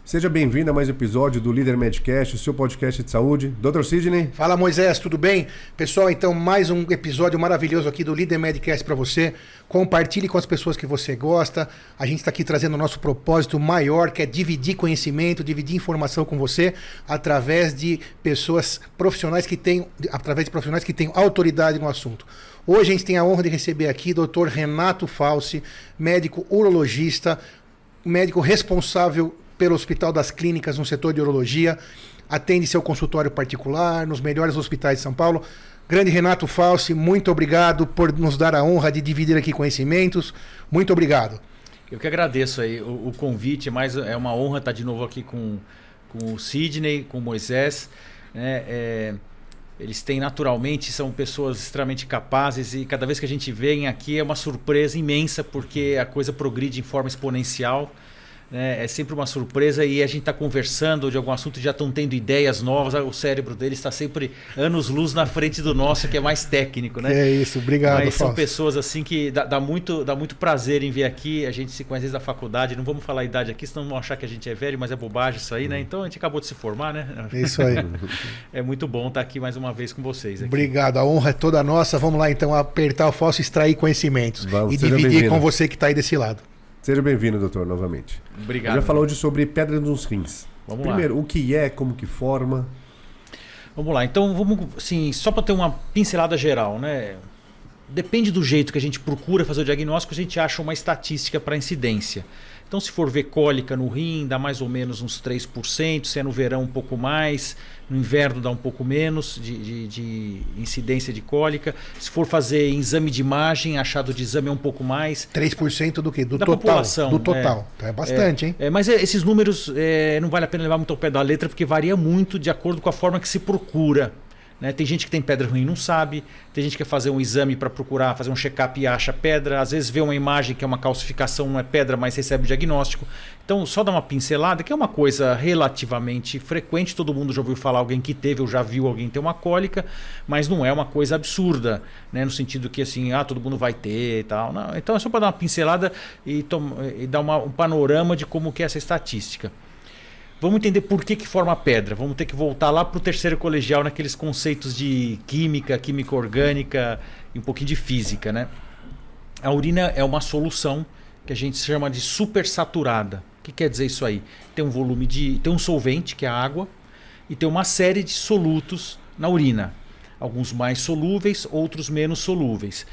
Seja bem-vindo a mais um episódio do Líder Medcast, o seu podcast de saúde. Dr. Sidney. Fala, Moisés, tudo bem? Pessoal, então mais um episódio maravilhoso aqui do Líder Medcast para você. Compartilhe com as pessoas que você gosta. A gente está aqui trazendo o nosso propósito maior, que é dividir conhecimento, dividir informação com você através de pessoas profissionais que têm autoridade no assunto. Hoje a gente tem a honra de receber aqui o Dr. Renato Falsi, médico urologista, médico responsável pelo Hospital das Clínicas no setor de urologia, atende seu consultório particular nos melhores hospitais de São Paulo. Grande Renato Falsi, muito obrigado por nos dar a honra de dividir aqui conhecimentos. Muito obrigado. Eu que agradeço aí o convite, mas é uma honra estar de novo aqui com o Sidney, com o Moisés. Eles têm naturalmente, são pessoas extremamente capazes e cada vez que a gente vem aqui é uma surpresa imensa porque a coisa progride em forma exponencial. É sempre uma surpresa e a gente está conversando de algum assunto, já estão tendo ideias novas, o cérebro deles está sempre anos-luz na frente do nosso, que é mais técnico, né? É isso, obrigado. Mas são pessoas assim que dá muito prazer em vir aqui, a gente se conhece desde a faculdade, não vamos falar a idade aqui, senão vão achar que a gente é velho, mas é bobagem isso aí, né? Então a gente acabou de se formar, né? É isso aí. É muito bom estar aqui mais uma vez com vocês. Aqui. Obrigado, a honra é toda nossa, vamos lá então apertar o falso e extrair conhecimentos e dividir com você que está aí desse lado. Seja bem-vindo, doutor, novamente. Obrigado. Já falou sobre pedra nos rins. Vamos Primeiro, lá. O que é, como que forma? Vamos lá, então vamos, assim, só para ter uma pincelada geral, né? Depende do jeito que a gente procura fazer o diagnóstico, a gente acha uma estatística para incidência. Então, se for ver cólica no rim, dá mais ou menos uns 3%, se é no verão um pouco mais, no inverno dá um pouco menos de incidência de cólica. Se for fazer exame de imagem, achado de exame é um pouco mais. 3% do quê? Da população. Do total. É bastante, hein? Mas esses números não vale a pena levar muito ao pé da letra, porque varia muito de acordo com a forma que se procura. Né? Tem gente que tem pedra ruim e não sabe, tem gente que quer fazer um exame para procurar, fazer um check-up e acha pedra, às vezes vê uma imagem que é uma calcificação, não é pedra, mas recebe o diagnóstico. Então só dá uma pincelada, que é uma coisa relativamente frequente, todo mundo já ouviu falar alguém que teve ou já viu alguém ter uma cólica, mas não é uma coisa absurda, né? No sentido que assim, todo mundo vai ter e tal. Não. Então é só para dar uma pincelada e dar um panorama de como que é essa estatística. Vamos entender por que forma pedra. Vamos ter que voltar lá para o terceiro colegial, naqueles conceitos de química orgânica e um pouquinho de física, né? A urina é uma solução que a gente chama de supersaturada. O que quer dizer isso aí? Tem um volume tem um solvente, que é a água, e tem uma série de solutos na urina. Alguns mais solúveis, outros menos solúveis.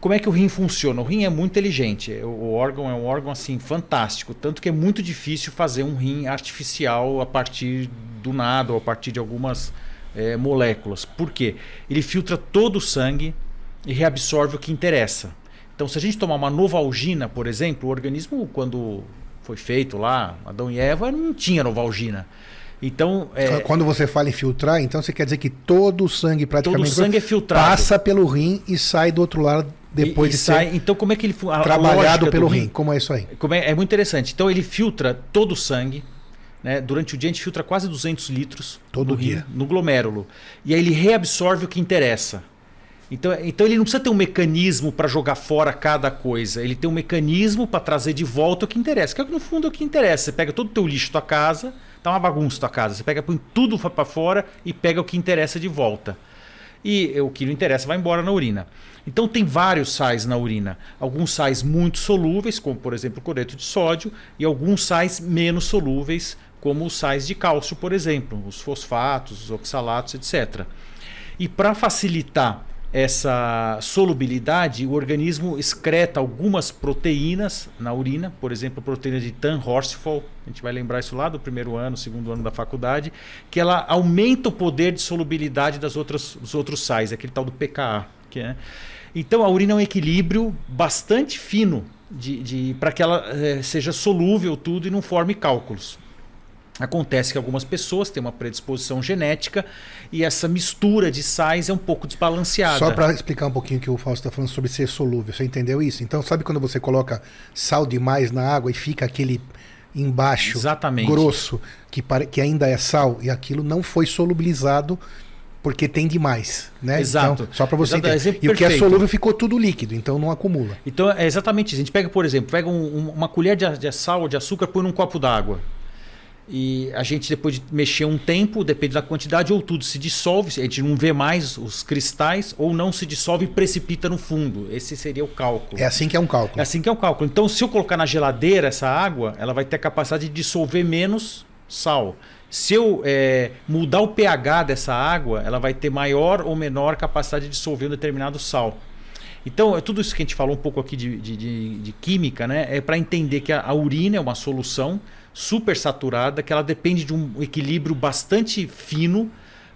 Como é que o rim funciona? O rim é muito inteligente. O órgão é um órgão assim fantástico, tanto que é muito difícil fazer um rim artificial a partir do nada ou a partir de algumas moléculas. Por quê? Ele filtra todo o sangue e reabsorve o que interessa. Então, se a gente tomar uma Novalgina, por exemplo, o organismo, quando foi feito lá, Adão e Eva, não tinha Novalgina. Então, quando você fala em filtrar, então você quer dizer que todo o sangue praticamente todo o sangue é filtrado, passa pelo rim e sai do outro lado depois de ser então, como é que ele trabalhado pelo rim? Como é isso aí? É muito interessante. Então ele filtra todo o sangue, né? Durante o dia a gente filtra quase 200 litros todo dia no glomérulo. E aí ele reabsorve o que interessa. Então ele não precisa ter um mecanismo para jogar fora cada coisa. Ele tem um mecanismo para trazer de volta o que interessa. Que no fundo é o que interessa. Você pega todo o teu lixo da tua casa, tá uma bagunça a tua casa. Você põe tudo para fora e pega o que interessa de volta. E o que não interessa vai embora na urina. Então tem vários sais na urina. Alguns sais muito solúveis, como por exemplo o cloreto de sódio, e alguns sais menos solúveis, como os sais de cálcio, por exemplo, os fosfatos, os oxalatos, etc. E para facilitar essa solubilidade, o organismo excreta algumas proteínas na urina, por exemplo, a proteína de Tan-Horsfall, a gente vai lembrar isso lá do primeiro ano, segundo ano da faculdade, que ela aumenta o poder de solubilidade dos outros sais, aquele tal do pKa. Então a urina é um equilíbrio bastante fino para que ela seja solúvel tudo e não forme cálculos. Acontece que algumas pessoas têm uma predisposição genética e essa mistura de sais é um pouco desbalanceada. Só para explicar um pouquinho o que o Fausto está falando sobre ser solúvel, você entendeu isso? Então sabe quando você coloca sal demais na água e fica aquele embaixo grosso que ainda é sal e aquilo não foi solubilizado porque tem demais, né? Exato. Então, só para você entender. E o que é solúvel ficou tudo líquido, então não acumula. Então é exatamente isso. A gente pega, por exemplo, uma colher de sal ou de açúcar, põe num copo d'água. E a gente, depois de mexer um tempo, depende da quantidade, ou tudo se dissolve, a gente não vê mais os cristais, ou não se dissolve e precipita no fundo. Esse seria o cálculo. É assim que é um cálculo. É assim que é o cálculo. Então, se eu colocar na geladeira essa água, ela vai ter a capacidade de dissolver menos sal. Se eu mudar o pH dessa água, ela vai ter maior ou menor capacidade de dissolver um determinado sal. Então, tudo isso que a gente falou um pouco aqui de química, né, é para entender que a urina é uma solução super saturada, que ela depende de um equilíbrio bastante fino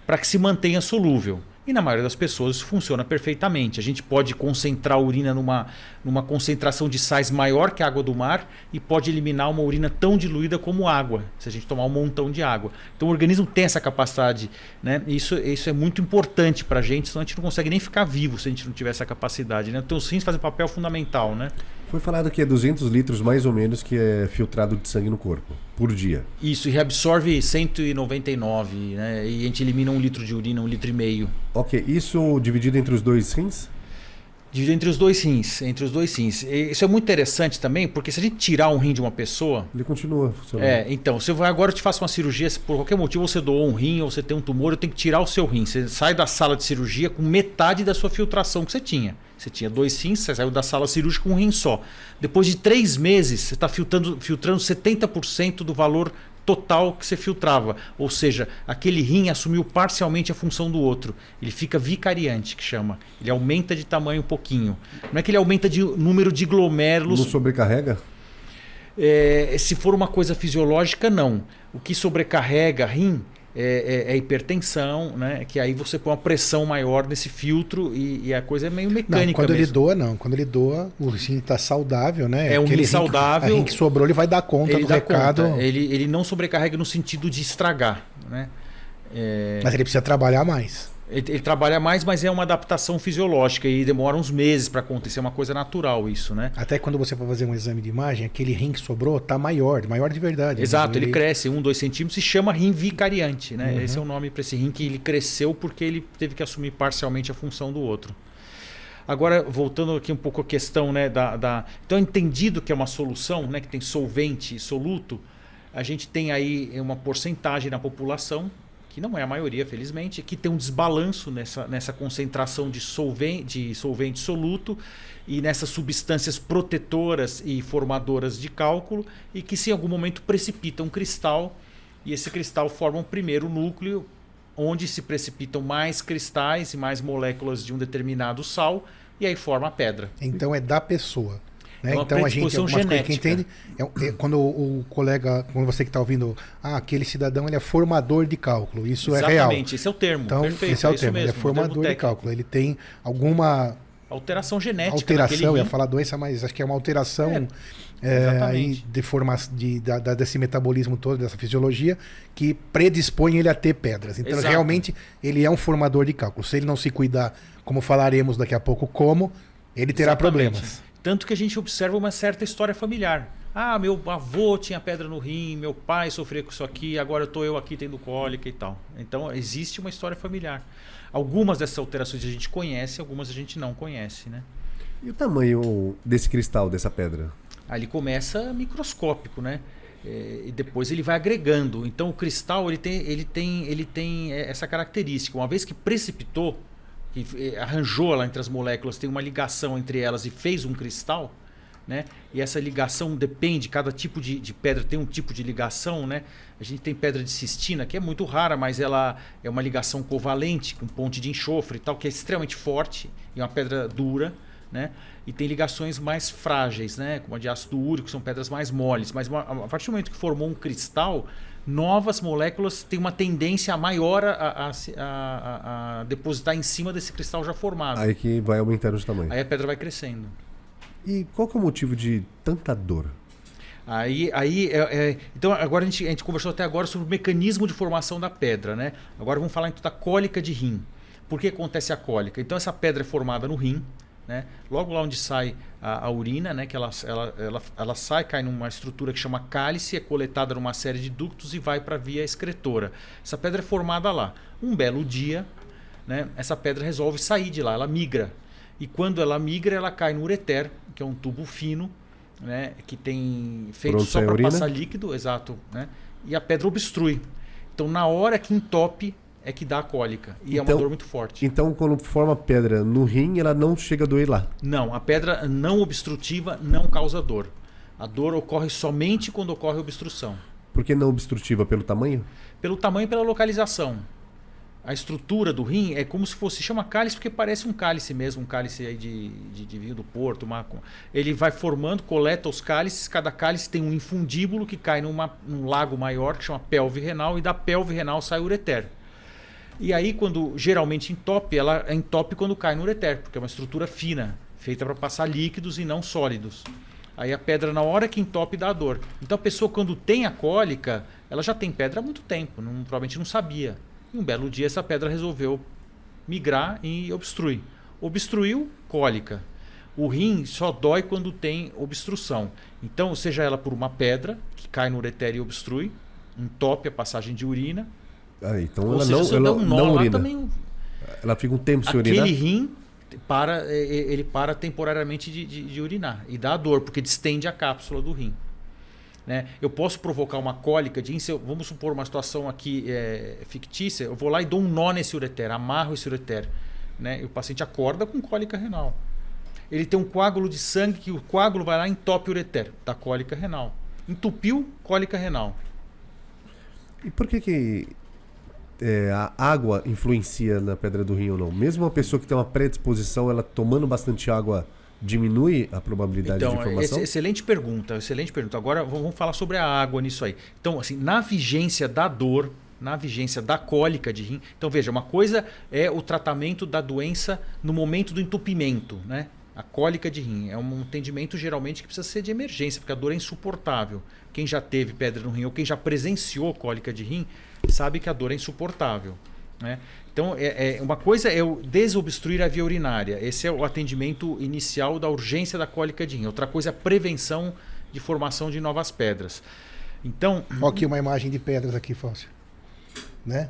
para que se mantenha solúvel. E na maioria das pessoas isso funciona perfeitamente. A gente pode concentrar a urina numa concentração de sais maior que a água do mar e pode eliminar uma urina tão diluída como água, se a gente tomar um montão de água. Então o organismo tem essa capacidade, né? Isso é muito importante para a gente, senão a gente não consegue nem ficar vivo se a gente não tiver essa capacidade, né? Então os rins fazem papel fundamental, né? Foi falado que é 200 litros mais ou menos que é filtrado de sangue no corpo, por dia. Isso, e reabsorve 199, né? E a gente elimina 1 litro de urina, 1,5 litro. Ok, isso dividido entre os dois rins? Dividido entre os dois rins. Isso é muito interessante também, porque se a gente tirar um rim de uma pessoa... Ele continua funcionando. Então, agora eu te faço uma cirurgia, se por qualquer motivo você doou um rim ou você tem um tumor, eu tenho que tirar o seu rim. Você sai da sala de cirurgia com metade da sua filtração que você tinha. Você tinha 2 rins, você saiu da sala cirúrgica com um rim só. Depois de 3 meses, você está filtrando 70% do valor total que você filtrava. Ou seja, aquele rim assumiu parcialmente a função do outro. Ele fica vicariante, que chama. Ele aumenta de tamanho um pouquinho. Não é que ele aumenta de número de glomérulos. Não sobrecarrega? Se for uma coisa fisiológica, não. O que sobrecarrega rim é a hipertensão, né? Que aí você põe uma pressão maior nesse filtro e a coisa é meio mecânica. Não, quando mesmo. ele doa, não. Quando ele doa, o rim está saudável, né? É um rim saudável. O rim que sobrou, ele vai dar conta do recado. Ele não sobrecarrega no sentido de estragar, né? Mas ele precisa trabalhar mais. Ele trabalha mais, mas é uma adaptação fisiológica e demora uns meses para acontecer, é uma coisa natural isso, né? Até quando você for fazer um exame de imagem, aquele rim que sobrou tá maior de verdade. Exato, ele cresce 1-2 centímetros e chama rim vicariante, né? Uhum. Esse é o nome para esse rim, que ele cresceu porque ele teve que assumir parcialmente a função do outro. Agora, voltando aqui um pouco à questão, né, Então, entendido que é uma solução, né, que tem solvente e soluto, a gente tem aí uma porcentagem na população, que não é a maioria, felizmente, que tem um desbalanço nessa concentração de solvente soluto e nessas substâncias protetoras e formadoras de cálculo, e que se em algum momento precipita um cristal, e esse cristal forma um primeiro núcleo, onde se precipitam mais cristais e mais moléculas de um determinado sal, e aí forma a pedra. Então é da pessoa. Né? É uma Então a gente predisposição que entende quando o colega, quando você que está ouvindo, aquele cidadão ele é formador de cálculo, isso é real. Exatamente, esse é o termo. Então Perfeito, esse é o isso termo, mesmo, ele é formador de técnico. cálculo, ele tem alguma Alteração genética. alteração, eu ia rim. falar doença, mas acho que é uma alteração exatamente. desse metabolismo todo, dessa fisiologia, que predispõe ele a ter pedras. Então, Exato. realmente, ele é um formador de cálculo. Se ele não se cuidar, como falaremos daqui a pouco, ele terá Exatamente. problemas. Tanto que a gente observa uma certa história familiar. Meu avô tinha pedra no rim, meu pai sofria com isso aqui, agora estou eu aqui tendo cólica e tal. Então, existe uma história familiar. Algumas dessas alterações a gente conhece, algumas a gente não conhece, né? E o tamanho desse cristal, dessa pedra? Aí ele começa microscópico, né? E depois ele vai agregando. Então o cristal ele tem essa característica. Uma vez que precipitou, que arranjou lá entre as moléculas, tem uma ligação entre elas e fez um cristal, né? E essa ligação depende, cada tipo de pedra tem um tipo de ligação, né? A gente tem pedra de cistina, que é muito rara, mas ela é uma ligação covalente, com ponte de enxofre e tal, que é extremamente forte, e é uma pedra dura, né? E tem ligações mais frágeis, né? Como a de ácido úrico, são pedras mais moles. Mas a partir do momento que formou um cristal, novas moléculas têm uma tendência maior a depositar em cima desse cristal já formado. Aí que vai aumentando de tamanho. Aí a pedra vai crescendo. E qual que é o motivo de tanta dor? Então agora a gente conversou até agora sobre o mecanismo de formação da pedra, né? Agora vamos falar então da cólica de rim. Por que acontece a cólica? Então essa pedra é formada no rim, né? Logo lá onde sai a urina, né? Que ela sai, cai numa estrutura que chama cálice, é coletada numa série de ductos e vai para a via excretora. Essa pedra é formada lá. Um belo dia, né? Essa pedra resolve sair de lá, ela migra. E quando ela migra, ela cai no ureter, que é um tubo fino, né, que tem feito Pronto, só para urina. passar líquido, exato, né? E a pedra obstrui. Então, na hora que entope, é que dá a cólica. E é uma Então- dor muito forte. Então, quando forma pedra no rim, ela não chega a doer lá. Não, a pedra não obstrutiva não causa dor. A dor ocorre somente quando ocorre obstrução. Por que não obstrutiva? Pelo tamanho? Pelo tamanho e pela localização. A estrutura do rim é como se fosse, chama cálice porque parece um cálice mesmo, um cálice aí de vinho do Porto. Ele vai formando, coleta os cálices, cada cálice tem um infundíbulo que cai num lago maior que chama pelve renal, e da pelve renal sai o ureter. E aí, quando geralmente entope, ela entope quando cai no ureter, porque é uma estrutura fina, feita para passar líquidos e não sólidos. Aí a pedra, na hora que entope, dá dor. Então a pessoa, quando tem a cólica, ela já tem pedra há muito tempo, provavelmente não sabia. E um belo dia essa pedra resolveu migrar e obstrui. Obstruiu, cólica. O rim só dói quando tem obstrução. Então, seja ela por uma pedra que cai no ureter e obstrui, entope a passagem de urina. Então Ou ela seja, não, se eu ela der um nó não lá urina. também, Ela fica um tempo sem aquele urinar. rim ele para temporariamente de urinar e dá dor, porque distende a cápsula do rim. Né? Eu posso provocar uma cólica de rim, vamos supor uma situação aqui fictícia, eu vou lá e dou um nó nesse ureter, amarro esse ureter, né? E o paciente acorda com cólica renal. Ele tem um coágulo de sangue, que o coágulo vai lá e entope o ureter, da cólica renal. Entupiu, cólica renal. E por que a água influencia na pedra do rim ou não? Mesmo uma pessoa que tem uma predisposição, ela tomando bastante água, diminui a probabilidade de inflamação? Excelente pergunta, excelente pergunta. Agora vamos falar sobre a água nisso aí. Então, assim, na vigência da dor, na vigência da cólica de rim. Então, veja, uma coisa é o tratamento da doença no momento do entupimento, né? A cólica de rim é um atendimento geralmente que precisa ser de emergência, porque a dor é insuportável. Quem já teve pedra no rim ou quem já presenciou cólica de rim sabe que a dor é insuportável, né? Então, uma coisa é o desobstruir a via urinária. Esse é o atendimento inicial da urgência da cólica de rim. Outra coisa é a prevenção de formação de novas pedras. Então, Olha aqui uma imagem de pedras aqui, Fácio. Né?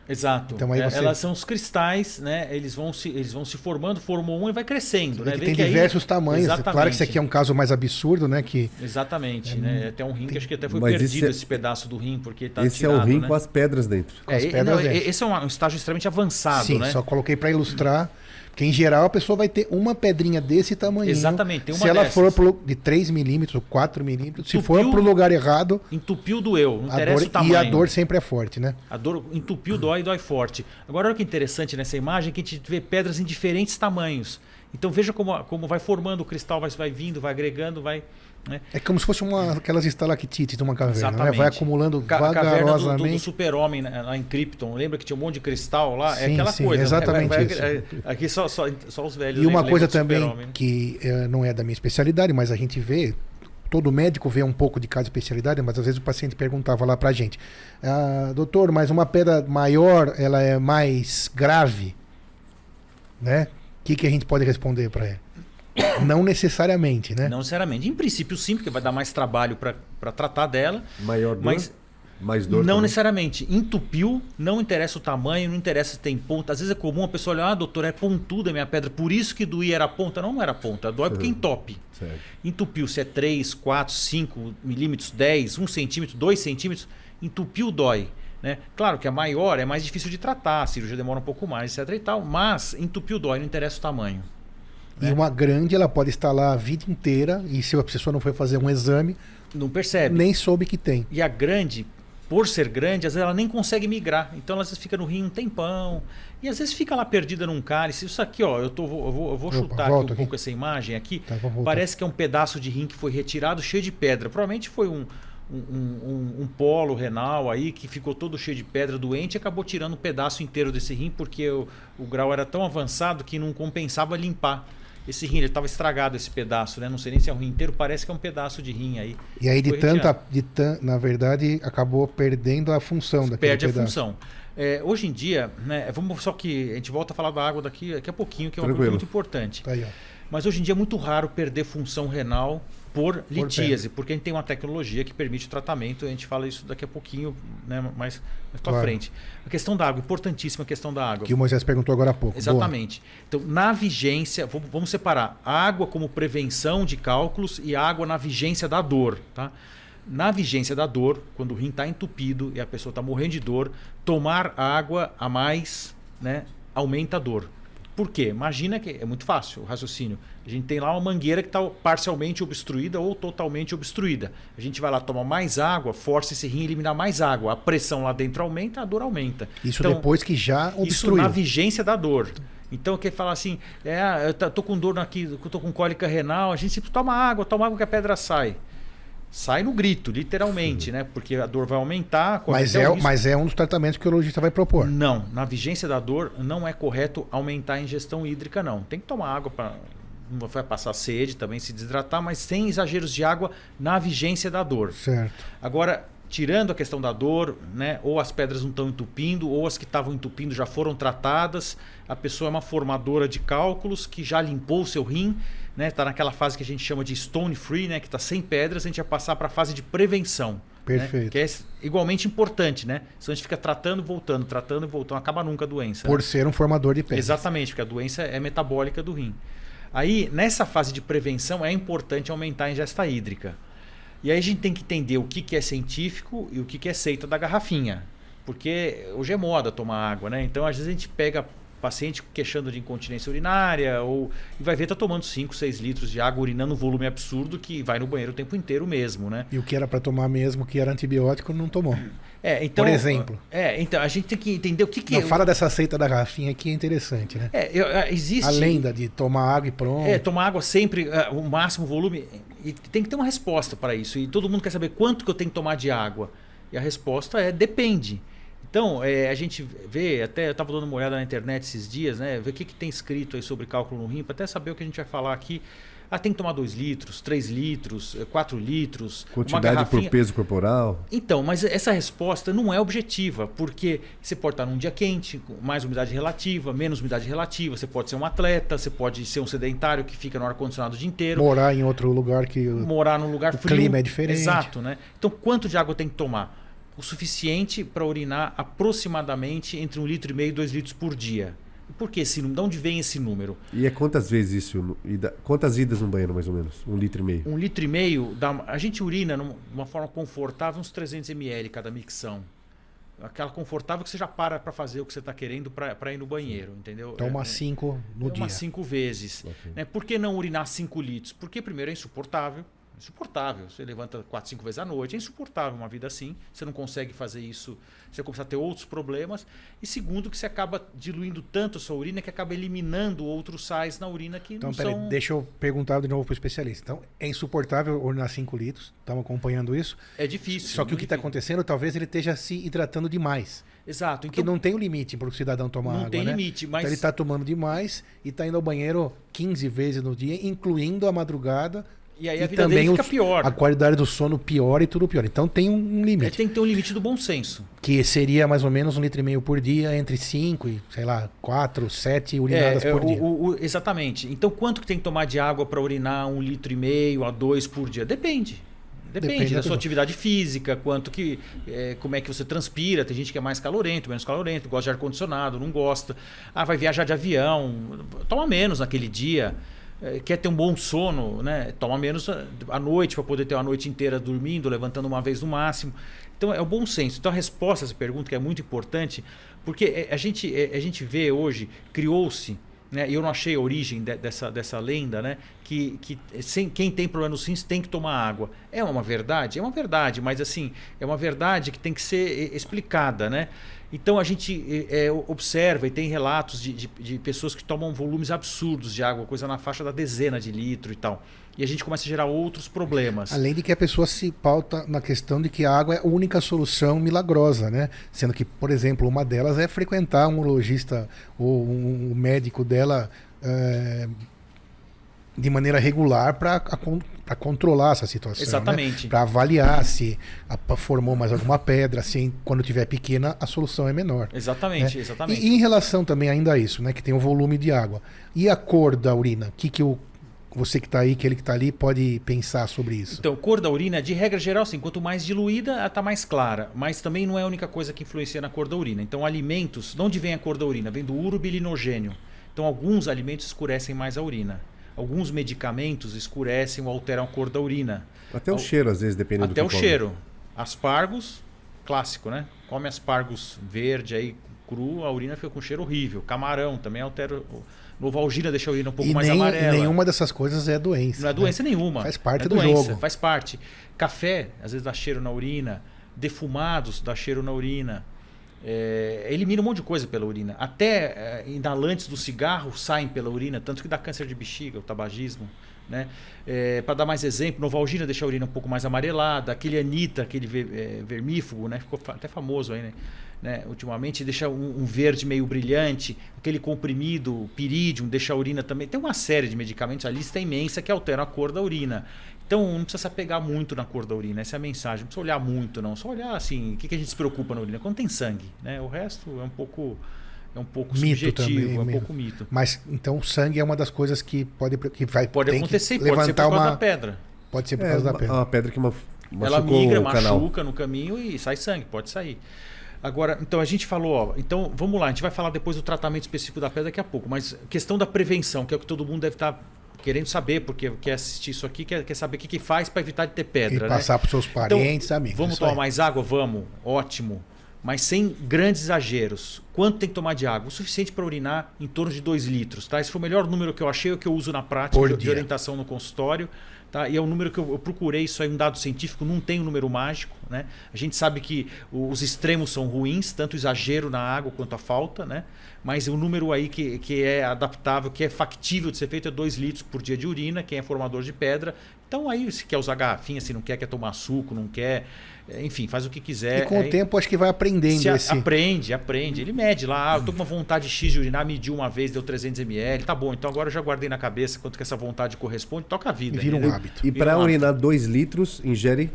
exato. Então, aí você- Elas são os cristais, né? Eles vão se formando, formou um e vai crescendo, né? Que Vê tem que aí- diversos tamanhos. Exatamente. Claro que esse aqui é um caso mais absurdo, né? Que Exatamente, né? Até um rim que acho que até foi Mas perdido esse esse pedaço do rim, porque está Esse tirado, é o rim né? com as pedras dentro. com as pedras dentro. Esse é um estágio extremamente avançado, Sim, né? só coloquei para ilustrar. Porque em geral a pessoa vai ter uma pedrinha desse tamanho. Exatamente, tem uma Se ela dessas. for de 3 milímetros ou 4 milímetros, se Entupiu- for pro lugar errado, Entupiu, doeu, não a interessa dor, o tamanho. e a dor sempre é forte, né? A dor entupiu, dói forte. Agora, olha que interessante nessa imagem, que a gente vê pedras em diferentes tamanhos. Então veja como vai formando o cristal, vai vindo, vai agregando, vai... Né? É como se fosse aquelas estalactites de uma caverna, né? Exatamente. Vai acumulando Caverna do vagarosamente. super-homem, né, lá em Krypton. Lembra que tinha um monte de cristal lá? É Sim, aquela sim, coisa. exatamente isso. Aqui só os velhos E uma lembram coisa do também super-homem, né? que não é da minha especialidade, mas a gente vê, todo médico vê um pouco de cada especialidade, mas às vezes o paciente perguntava lá pra gente, doutor, mas uma pedra maior, ela é mais grave, né? O que a gente pode responder para ele? Não necessariamente, né? Não necessariamente. Em princípio, sim, porque vai dar mais trabalho para tratar dela. Maior dor, Mas mais dor não também. necessariamente. Entupiu, não interessa o tamanho, não interessa se tem ponta. Às vezes é comum a pessoa olhar, doutor, é pontuda a minha pedra, por isso que doía era a ponta. Não era a ponta, dói porque entope. Certo. Entupiu, se é 3, 4, 5 milímetros, 10, 1 centímetro, 2 centímetros, entupiu, dói. Né? Claro que a maior é mais difícil de tratar, a cirurgia demora um pouco mais, etc. e tal, mas entupiu, dói, não interessa o tamanho. E uma grande, ela pode estar lá a vida inteira, e se a pessoa não foi fazer um exame, Não percebe. nem soube que tem. E a grande, por ser grande, às vezes ela nem consegue migrar. Então ela às vezes fica no rim um tempão. E às vezes fica lá perdida num cálice. Isso aqui, ó, eu vou chutar aqui volta um aqui. pouco essa imagem aqui. Tá, vamos voltar. Parece que é um pedaço de rim que foi retirado cheio de pedra. Provavelmente foi um polo renal aí que ficou todo cheio de pedra, doente, e acabou tirando um pedaço inteiro desse rim, porque o grau era tão avançado que não compensava limpar. Esse rim, ele estava estragado, esse pedaço, né? Não sei nem se é um rim inteiro, parece que é um pedaço de rim aí. E aí, Foi retirado. na verdade, acabou perdendo a função daquele Perde a pedaço. função. Hoje em dia, né, vamos só que a gente volta a falar da água daqui a pouquinho, que é uma Tranquilo. coisa muito importante. Tá aí, ó. Mas hoje em dia é muito raro perder função renal por litíase, porque a gente tem uma tecnologia que permite o tratamento, a gente fala isso daqui a pouquinho, né, mais para frente. A questão da água, importantíssima a questão da água. Que o Moisés perguntou agora há pouco. Exatamente. Boa. Então, na vigência, vamos separar água como prevenção de cálculos e água na vigência da dor. Tá? Na vigência da dor, quando o rim está entupido e a pessoa está morrendo de dor, tomar água a mais, né, aumenta a dor. Por quê? Imagina que é muito fácil o raciocínio. A gente tem lá uma mangueira que está parcialmente obstruída ou totalmente obstruída. A gente vai lá tomar mais água, força esse rim a eliminar mais água. A pressão lá dentro aumenta, a dor aumenta. Isso então, depois que já obstruiu. Isso na vigência da dor. Então, quer falar assim, eu tô com dor aqui, eu tô com cólica renal, a gente sempre toma água que a pedra sai. Sai no grito, literalmente, né? Porque a dor vai aumentar. Mas é um dos tratamentos que o urologista vai propor. Não, na vigência da dor não é correto aumentar a ingestão hídrica, não. Tem que tomar água para não vai passar sede, também se desidratar, mas sem exageros de água na vigência da dor. Certo. Agora, tirando a questão da dor, né? Ou as pedras não estão entupindo, ou as que estavam entupindo já foram tratadas, a pessoa é uma formadora de cálculos que já limpou o seu rim, né? Tá naquela fase que a gente chama de stone free, né? Que está sem pedras, a gente vai passar para a fase de prevenção. Perfeito. Né? Que é igualmente importante, né? Se a gente fica tratando e voltando, não acaba nunca a doença. Por né? ser um formador de pedras. Exatamente, porque a doença é metabólica do rim. Aí, nessa fase de prevenção, é importante aumentar a ingesta hídrica. E aí a gente tem que entender o que é científico e o que é seita da garrafinha. Porque hoje é moda tomar água, né? Então, às vezes a gente pega paciente queixando de incontinência urinária e vai ver tá tomando 5, 6 litros de água, urinando um volume absurdo que vai no banheiro o tempo inteiro mesmo, né? E o que era para tomar mesmo, que era antibiótico, não tomou. Então, por exemplo. Então a gente tem que entender o que não, fala dessa seita da garrafinha que é interessante, né? Existe a lenda de tomar água e pronto. Tomar água sempre, o máximo volume, e tem que ter uma resposta para isso. E todo mundo quer saber quanto que eu tenho que tomar de água. E a resposta é depende. Então, a gente vê, até eu estava dando uma olhada na internet esses dias, né? Ver o que tem escrito aí sobre cálculo no rim, para até saber o que a gente vai falar aqui. Tem que tomar 2 litros, 3 litros, 4 litros. Quantidade por peso corporal. Então, mas essa resposta não é objetiva, porque você pode estar num dia quente, com mais umidade relativa, menos umidade relativa, você pode ser um atleta, você pode ser um sedentário que fica no ar-condicionado o dia inteiro. Morar em outro lugar que morar num lugar frio. O clima é diferente. Exato, né? Então, quanto de água tem que tomar? O suficiente para urinar aproximadamente entre 1,5 litro e 2 litros por dia. Por que esse número? De onde vem esse número? E quantas vezes isso? Quantas idas no banheiro, mais ou menos? 1,5 litro? 1,5 litro, a gente urina de uma forma confortável uns 300 ml cada micção. Aquela confortável que você já para fazer o que você está querendo para ir no banheiro, entendeu? Então umas 5 no dia. Umas 5 vezes. Okay. Né? Por que não urinar 5 litros? Porque primeiro é insuportável. Você levanta 4, 5 vezes à noite, é insuportável uma vida assim, você não consegue fazer isso, você começa a ter outros problemas. E segundo, que você acaba diluindo tanto a sua urina que acaba eliminando outros sais na urina que então, não são... Então, deixa eu perguntar de novo para o especialista. Então, é insuportável urinar 5 litros, estamos acompanhando isso. É difícil. Só que o que está acontecendo, talvez ele esteja se hidratando demais. Exato. Porque não tem um limite para o cidadão tomar água, Não tem limite, mas... Então, ele está tomando demais e está indo ao banheiro 15 vezes no dia, incluindo a madrugada. E aí a vida dele fica pior. A qualidade do sono pior e tudo pior. Então tem um limite. Tem que ter um limite do bom senso. Que seria mais ou menos 1,5 litro por dia, entre 5 e, 4, 7 urinadas por dia. Exatamente. Então quanto que tem que tomar de água para urinar 1,5 litro a 2 por dia? Depende da sua atividade física, como é que você transpira. Tem gente que é mais calorento, menos calorento, gosta de ar-condicionado, não gosta. Vai viajar de avião, toma menos naquele dia. Quer ter um bom sono, né? Toma menos à noite para poder ter uma noite inteira dormindo, levantando uma vez no máximo. Então é o bom senso. Então a resposta a essa pergunta que é muito importante, porque a gente vê hoje, criou-se, né? E eu não achei a origem dessa lenda, né? Que quem tem problema nos rins tem que tomar água. É uma verdade? É uma verdade, mas assim, é uma verdade que tem que ser explicada, né? Então a gente observa e tem relatos de pessoas que tomam volumes absurdos de água, coisa na faixa da dezena de litro e tal. E a gente começa a gerar outros problemas. Além de que a pessoa se pauta na questão de que a água é a única solução milagrosa, né? Sendo que, por exemplo, uma delas é frequentar um urologista ou um médico dela de maneira regular para controlar essa situação. Exatamente. Né? Para avaliar se formou mais alguma pedra, assim, quando tiver pequena, a solução é menor. Exatamente, né? exatamente. E em relação também ainda a isso, né? Que tem o volume de água. E a cor da urina? O que o você que está aí, aquele que está ali, pode pensar sobre isso? Então, cor da urina, de regra geral, assim, quanto mais diluída, ela está mais clara. Mas também não é a única coisa que influencia na cor da urina. Então, alimentos, de onde vem a cor da urina? Vem do urobilinogênio. Então, alguns alimentos escurecem mais a urina. Alguns medicamentos escurecem ou alteram a cor da urina. Até o cheiro, às vezes, dependendo do que Até o cheiro. Aspargos, clássico, né? Come aspargos verde, aí cru, a urina fica com cheiro horrível. Camarão também altera... Novalgina deixa a urina um pouco mais amarela. Nenhuma dessas coisas é doença. Não é doença nenhuma. Faz parte do jogo. Faz parte. Café, às vezes dá cheiro na urina. Defumados dá cheiro na urina. Elimina um monte de coisa pela urina. Até inalantes do cigarro saem pela urina, tanto que dá câncer de bexiga, o tabagismo. Né? Para dar mais exemplo, Novalgina deixa a urina um pouco mais amarelada. Aquele Anita, aquele vermífugo, né? Ficou até famoso aí, né? Ultimamente deixa um verde meio brilhante. Aquele comprimido, Piridium, deixa a urina também. Tem uma série de medicamentos, a lista é imensa, que alteram a cor da urina. Então não precisa se apegar muito na cor da urina, essa é a mensagem. Não precisa olhar muito, não. Só olhar assim, o que a gente se preocupa na urina? Quando tem sangue, né? O resto é um pouco subjetivo, também, é um pouco mito. Mas então o sangue é uma das coisas que pode acontecer, pode ser por causa uma da pedra. Pode ser por causa da pedra. Uma pedra que ela migra, machuca no caminho e sai sangue, pode sair. Agora, então a gente falou, então vamos lá, a gente vai falar depois do tratamento específico da pedra daqui a pouco, mas questão da prevenção, que é o que todo mundo deve estar querendo saber, porque quer assistir isso aqui, quer saber o que faz para evitar de ter pedra. E passar para os seus parentes, então, amigos. Vamos tomar mais água? Vamos, ótimo. Mas sem grandes exageros. Quanto tem que tomar de água? O suficiente para urinar em torno de 2 litros. Tá? Esse foi o melhor número que eu achei, o que eu uso na prática de orientação no consultório. Tá? E é um número que eu procurei, isso aí é um dado científico, não tem um número mágico. Né? A gente sabe que os extremos são ruins, tanto o exagero na água quanto a falta. Né? Mas o número aí que é adaptável, que é factível de ser feito é 2 litros por dia de urina, quem é formador de pedra. Então aí se quer usar garrafinha, se não quer tomar suco, não quer... Enfim, faz o que quiser. E com o tempo acho que vai aprendendo. Aprende. Ele mede lá, eu tô com uma vontade X de urinar, mediu uma vez, deu 300 ml, tá bom. Então agora eu já guardei na cabeça quanto que essa vontade corresponde, toca a vida. E vira um hábito. E para urinar 2 litros, ingere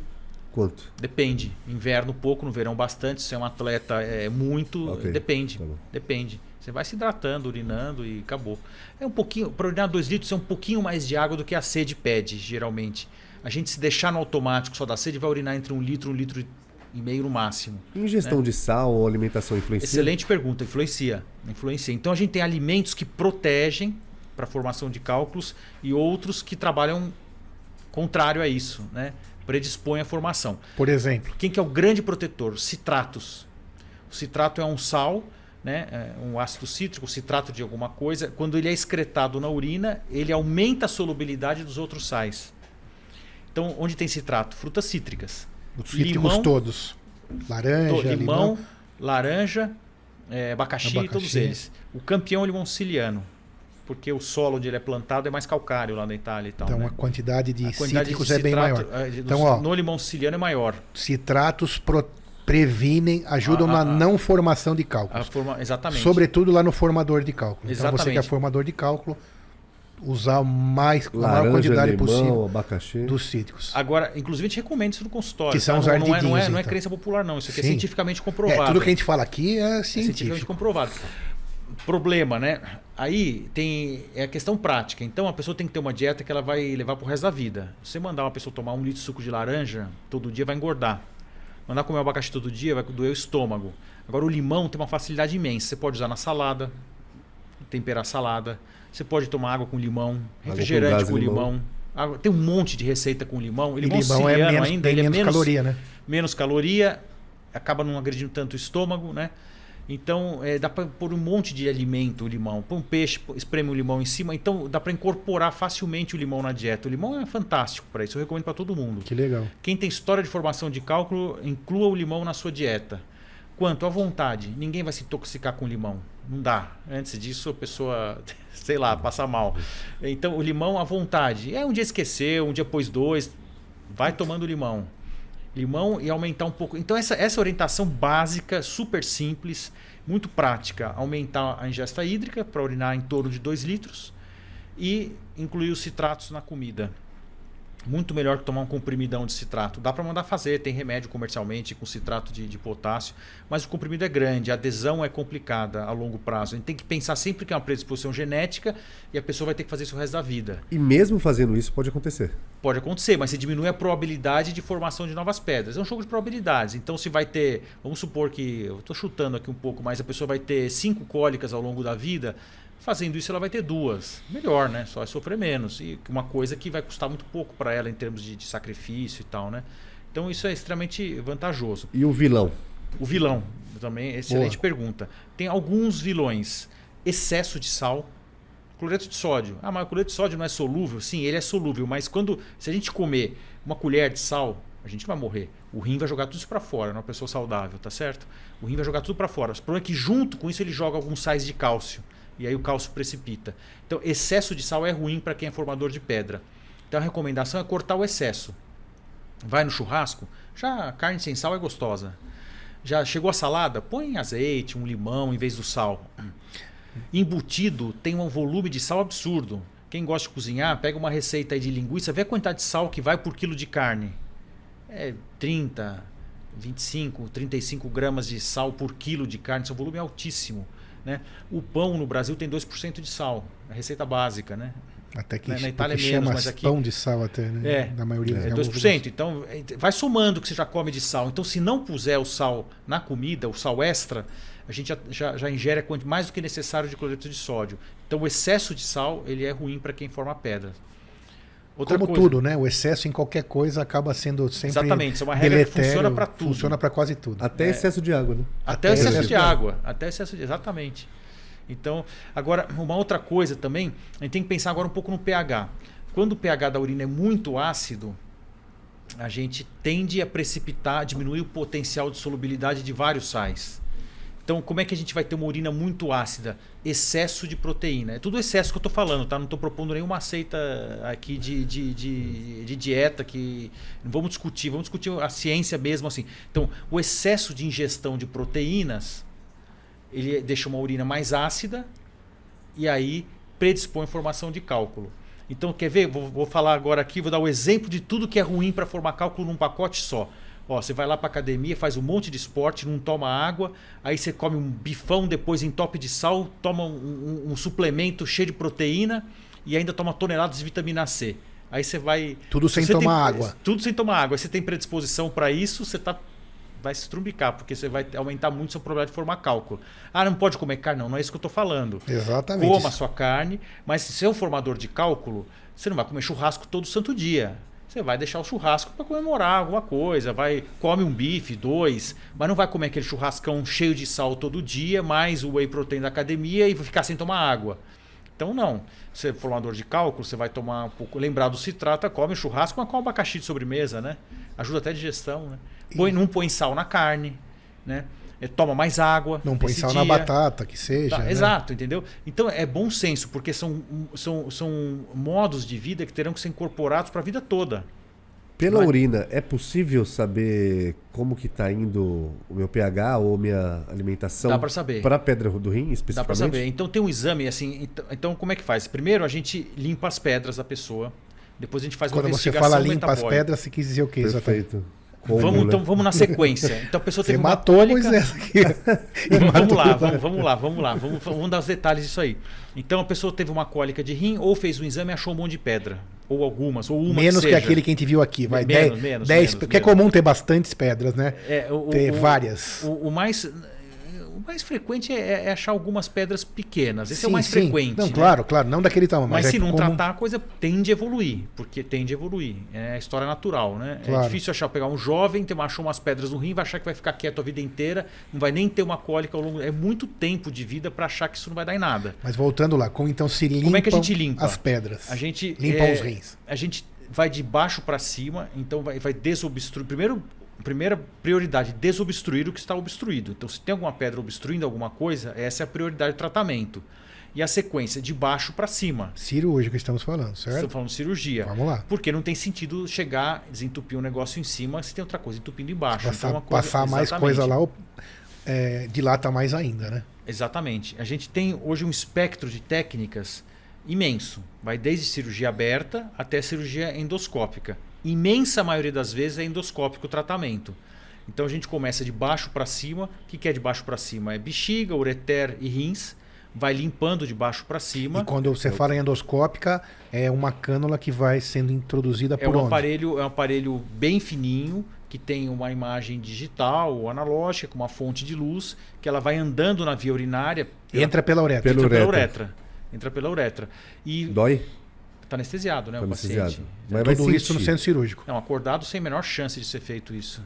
quanto? Depende. Inverno pouco, no verão bastante. Se é um atleta muito, okay. Depende. Tá bom. Depende. Você vai se hidratando, urinando e acabou. É um pouquinho, para urinar 2 litros é um pouquinho mais de água do que a sede pede, geralmente. A gente se deixar no automático só da sede vai urinar entre 1 litro e meio no máximo. Ingestão de sal ou alimentação influencia? Excelente pergunta, influencia. Então a gente tem alimentos que protegem para a formação de cálculos e outros que trabalham contrário a isso, né? Predispõem à formação. Por exemplo? Quem que é o grande protetor? Citratos. O citrato é um sal, né? Um ácido cítrico, citrato de alguma coisa. Quando ele é excretado na urina, ele aumenta a solubilidade dos outros sais. Então, onde tem citrato? Frutas cítricas. Os cítricos todos. Laranja, limão, laranja, abacaxi, todos eles. O campeão é o limão siciliano, porque o solo onde ele é plantado é mais calcário lá na Itália e tal. Então, né? a quantidade de cítricos é bem maior. Então, no limão siciliano é maior. Citratos previnem, ajudam na não formação de cálculos. Exatamente. Sobretudo lá no formador de cálculo. Exatamente. Então, você que é formador de cálculo, usar a maior limão, quantidade possível abacaxi. dos cítricos. Agora, inclusive, a gente recomenda isso no consultório. Que são os ardidinhos, não é então. crença popular, não. Isso aqui é cientificamente comprovado. Tudo que a gente fala aqui é científico. Cientificamente comprovado. Problema, né? Aí tem a questão prática. Então, a pessoa tem que ter uma dieta que ela vai levar pro resto da vida. Se você mandar uma pessoa tomar 1 litro de suco de laranja todo dia, vai engordar. Mandar comer abacaxi todo dia, vai doer o estômago. Agora, o limão tem uma facilidade imensa. Você pode usar na salada, temperar a salada. Você pode tomar água com limão, refrigerante com limão. Tem um monte de receita com limão. Limão siciliano ainda, ele é menos caloria, né? Menos caloria, acaba não agredindo tanto o estômago, né? Então, dá para pôr um monte de alimento, o limão. Põe um peixe, espreme o limão em cima. Então, dá para incorporar facilmente o limão na dieta. O limão é fantástico para isso. Eu recomendo para todo mundo. Que legal. Quem tem história de formação de cálculo, inclua o limão na sua dieta. Quanto à vontade, ninguém vai se intoxicar com limão. Não dá. Antes disso, a pessoa, sei lá, passa mal. Então, o limão à vontade. Um dia esqueceu, um dia pôs 2. Vai tomando limão. Limão e aumentar um pouco. Então, essa orientação básica, super simples, muito prática. Aumentar a ingesta hídrica para urinar em torno de 2 litros e incluir os citratos na comida. Muito melhor que tomar um comprimidão de citrato. Dá para mandar fazer, tem remédio comercialmente com citrato de potássio, mas o comprimido é grande, a adesão é complicada a longo prazo. A gente tem que pensar sempre que é uma predisposição genética e a pessoa vai ter que fazer isso o resto da vida. E mesmo fazendo isso pode acontecer? Pode acontecer, mas você diminui a probabilidade de formação de novas pedras. É um jogo de probabilidades. Então se vai ter, vamos supor que, eu estou chutando aqui um pouco, mas a pessoa vai ter 5 cólicas ao longo da vida. Fazendo isso, ela vai ter 2. Melhor, né? Só vai sofrer menos. E uma coisa que vai custar muito pouco para ela em termos de sacrifício e tal, né? Então isso é extremamente vantajoso. E o vilão? O vilão, também, excelente pergunta. Tem alguns vilões. Excesso de sal. Cloreto de sódio. Ah, mas o cloreto de sódio não é solúvel? Sim, ele é solúvel, mas se a gente comer uma colher de sal, a gente vai morrer. O rim vai jogar tudo isso para fora, não é uma pessoa saudável, tá certo? O rim vai jogar tudo para fora. O problema é que junto com isso ele joga alguns sais de cálcio. E aí o cálcio precipita. Então, excesso de sal é ruim para quem é formador de pedra. Então, a recomendação é cortar o excesso. Vai no churrasco, já a carne sem sal é gostosa. Já chegou a salada? Põe azeite, um limão em vez do sal. Embutido tem um volume de sal absurdo. Quem gosta de cozinhar, pega uma receita aí de linguiça, vê a quantidade de sal que vai por quilo de carne. É 30, 25, 35 gramas de sal por quilo de carne. Esse volume é altíssimo. Né? O pão no Brasil tem 2% de sal, a receita básica, né? Até que na Itália é menos, mas aqui pão de sal até, né? Na maioria é 2%. Então vai somando o que você já come de sal. Então se não puser o sal na comida, o sal extra, a gente já ingere mais do que necessário de cloreto de sódio. Então o excesso de sal ele é ruim para quem forma pedra. Como tudo, né? O excesso em qualquer coisa acaba sendo sempre exatamente, isso é uma regra que funciona para tudo. Funciona para quase tudo. Até excesso de água, né? Até excesso de água. Até excesso de... Exatamente. Então, agora, uma outra coisa também, a gente tem que pensar agora um pouco no pH. Quando o pH da urina é muito ácido, a gente tende a precipitar, diminuir o potencial de solubilidade de vários sais. Então, como é que a gente vai ter uma urina muito ácida? Excesso de proteína. É tudo excesso que eu estou falando, tá? Não estou propondo nenhuma receita aqui de dieta que... Vamos discutir a ciência mesmo assim. Então, o excesso de ingestão de proteínas, ele deixa uma urina mais ácida e aí predispõe a formação de cálculo. Então, quer ver? Vou falar agora aqui, vou dar o exemplo de tudo que é ruim para formar cálculo num pacote só. Ó, você vai lá para academia, faz um monte de esporte, não toma água, aí você come um bifão, depois entope de sal, toma um suplemento cheio de proteína e ainda toma toneladas de vitamina C. Aí você vai... Tudo sem tomar água. Tudo sem tomar água. Aí você tem predisposição para isso, você vai se estrumbicar, porque você vai aumentar muito seu probabilidade de formar cálculo. Ah, não pode comer carne? Não é isso que eu estou falando. Exatamente. Coma a sua carne, mas se você é um formador de cálculo, você não vai comer churrasco todo santo dia. Você vai deixar o churrasco para comemorar alguma coisa, come um bife, 2, mas não vai comer aquele churrascão cheio de sal todo dia, mais o whey protein da academia e vai ficar sem tomar água. Então não. Você é formador de cálculo, você vai tomar um pouco, lembrar do citrato, come churrasco, mas come abacaxi de sobremesa, né? Ajuda até a digestão, né? Não põe sal na carne, né? Toma mais água. Não põe sal na batata, que seja. Né? Exato, entendeu? Então é bom senso, porque são modos de vida que terão que ser incorporados para a vida toda. Pela urina, é possível saber como que está indo o meu pH ou minha alimentação? Dá para saber. Para a pedra do rim, especificamente? Dá para saber. Então tem um exame assim. Então como é que faz? Primeiro a gente limpa as pedras da pessoa. Depois a gente faz uma investigação metabólica. Quando você fala limpa metabólica. as pedras, você quis dizer o quê? Perfeito. Então vamos na sequência. Então a pessoa teve uma matou cólica. Moisés aqui. Vamos lá. Vamos dar os detalhes disso aí. Então a pessoa teve uma cólica de rim ou fez um exame e achou um monte de pedra. Ou algumas, ou uma menos que seja. aquele que a gente viu aqui. Vai menos, 10, porque é comum ter bastantes pedras, né? Ter várias. O mais frequente é achar algumas pedras pequenas. Esse é o mais frequente. Não, né? claro, não daquele tamanho. Mas se não tratar, a coisa tende a evoluir. Porque tende a evoluir. É a história natural, né? Claro. É difícil pegar um jovem, achou umas pedras no rim, vai achar que vai ficar quieto a vida inteira, não vai nem ter uma cólica ao longo. É muito tempo de vida para achar que isso não vai dar em nada. Mas voltando lá, então se limpa. Como é que a gente limpa as pedras? A gente limpa os rins. A gente vai de baixo para cima, então vai desobstruir. Primeira prioridade, desobstruir o que está obstruído. Então, se tem alguma pedra obstruindo alguma coisa, essa é a prioridade do tratamento. E a sequência, de baixo para cima. Cirúrgica estamos falando, certo? Estamos falando de cirurgia. Vamos lá. Porque não tem sentido desentupir um negócio em cima se tem outra coisa entupindo embaixo. Passar mais coisa lá, dilata mais ainda, né? Exatamente. A gente tem hoje um espectro de técnicas imenso. Vai desde cirurgia aberta até cirurgia endoscópica. Imensa maioria das vezes é endoscópico o tratamento. Então a gente começa de baixo para cima. O que é de baixo para cima? É bexiga, ureter e rins. Vai limpando de baixo para cima. E quando você fala em endoscópica, é uma cânula que vai sendo introduzida por onde? É um aparelho bem fininho, que tem uma imagem digital ou analógica, com uma fonte de luz, que ela vai andando na via urinária. Entra pela uretra. Entra pela uretra. E dói? Está anestesiado, né? Tá o anestesiado. paciente. Mas tudo isso no centro cirúrgico. Não, acordado sem a menor chance de ser feito isso.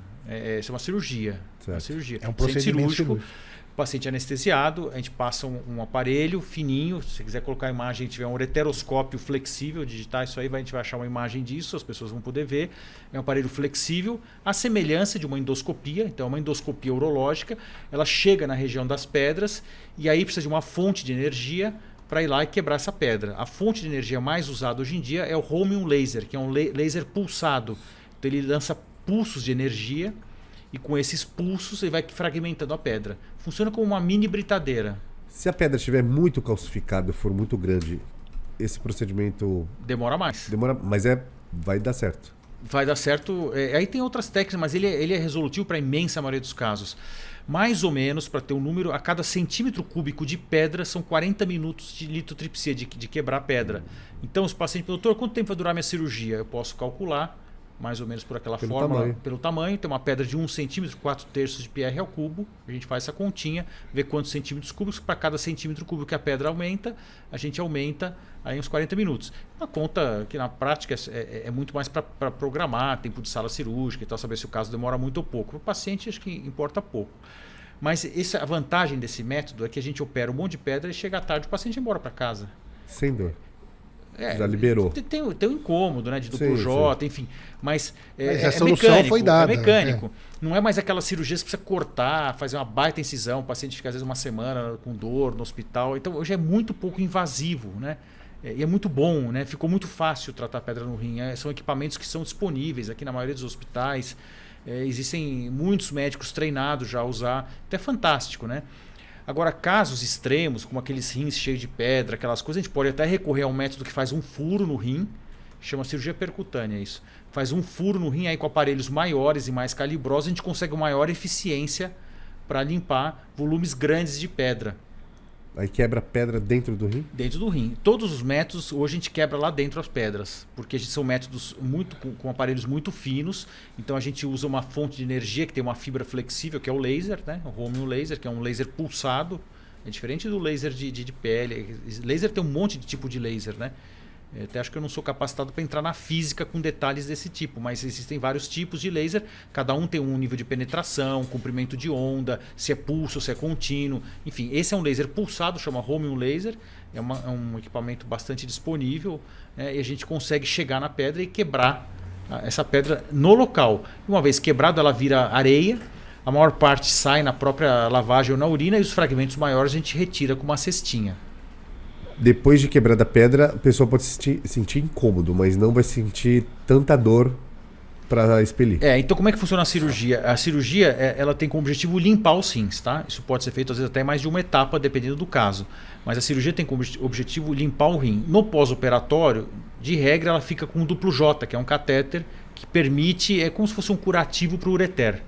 Isso é uma cirurgia. Certo. É um procedimento cirúrgico. O paciente anestesiado, a gente passa um aparelho fininho. Se você quiser colocar a imagem, tiver um ureteroscópio flexível, digitar isso aí, a gente vai achar uma imagem disso, as pessoas vão poder ver. É um aparelho flexível, a semelhança de uma endoscopia. Então, é uma endoscopia urológica. Ela chega na região das pedras e aí precisa de uma fonte de energia para ir lá e quebrar essa pedra. A fonte de energia mais usada hoje em dia é o Holmium Laser, que é um laser pulsado. Então, ele lança pulsos de energia e com esses pulsos ele vai fragmentando a pedra. Funciona como uma mini britadeira. Se a pedra estiver muito calcificada, for muito grande, esse procedimento... Demora mais. Mas vai dar certo. Vai dar certo. Aí tem outras técnicas, mas ele é resolutivo para a imensa maioria dos casos. Mais ou menos, para ter um número, a cada centímetro cúbico de pedra são 40 minutos de litotripsia, de quebrar a pedra. Então, os pacientes perguntam, doutor, quanto tempo vai durar minha cirurgia? Eu posso calcular, mais ou menos por aquela fórmula, pelo tamanho. Tem uma pedra de 1 centímetro, 4/3 de PR ao cubo. A gente faz essa continha, vê quantos centímetros cúbicos. Para cada centímetro cúbico que a pedra aumenta, a gente aumenta aí uns 40 minutos. Uma conta que na prática é muito mais para programar, tempo de sala cirúrgica e tal, saber se o caso demora muito ou pouco. Para o paciente, acho que importa pouco. Mas a vantagem desse método é que a gente opera um monte de pedra e chega à tarde o paciente vai embora para casa. Sem dor. Já liberou. Tem um incômodo, né? De duplo J, enfim. Mas a solução mecânico, foi dada. É mecânico. Não é mais aquela cirurgia que você precisa cortar, fazer uma baita incisão. O paciente fica às vezes uma semana com dor no hospital. Então hoje é muito pouco invasivo, né? E é muito bom, né? Ficou muito fácil tratar pedra no rim. São equipamentos que são disponíveis aqui na maioria dos hospitais. Existem muitos médicos treinados já a usar. Então é fantástico, né? Agora, casos extremos, como aqueles rins cheios de pedra, aquelas coisas, a gente pode até recorrer a um método que faz um furo no rim, chama cirurgia percutânea isso. Faz um furo no rim, aí com aparelhos maiores e mais calibrosos, a gente consegue uma maior eficiência para limpar volumes grandes de pedra. Aí quebra a pedra dentro do rim? Dentro do rim. Todos os métodos, hoje a gente quebra lá dentro as pedras, porque são métodos com aparelhos muito finos. Então a gente usa uma fonte de energia que tem uma fibra flexível, que é o laser, né? O Holmium Laser, que é um laser pulsado. É diferente do laser de pele. Laser tem um monte de tipo de laser, né? Até acho que eu não sou capacitado para entrar na física com detalhes desse tipo, mas existem vários tipos de laser, cada um tem um nível de penetração, comprimento de onda, se é pulso, se é contínuo, enfim, esse é um laser pulsado, chama Holmium Laser, é um equipamento bastante disponível, né, e a gente consegue chegar na pedra e quebrar essa pedra no local. Uma vez quebrado, ela vira areia, a maior parte sai na própria lavagem ou na urina e os fragmentos maiores a gente retira com uma cestinha. Depois de quebrada a pedra, a pessoa pode sentir incômodo, mas não vai sentir tanta dor para expelir. Então como é que funciona a cirurgia? A cirurgia ela tem como objetivo limpar os rins, tá? Isso pode ser feito às vezes até mais de uma etapa, dependendo do caso. Mas a cirurgia tem como objetivo limpar o rim. No pós-operatório, de regra, ela fica com um duplo J, que é um catéter que permite, é como se fosse um curativo para o ureter.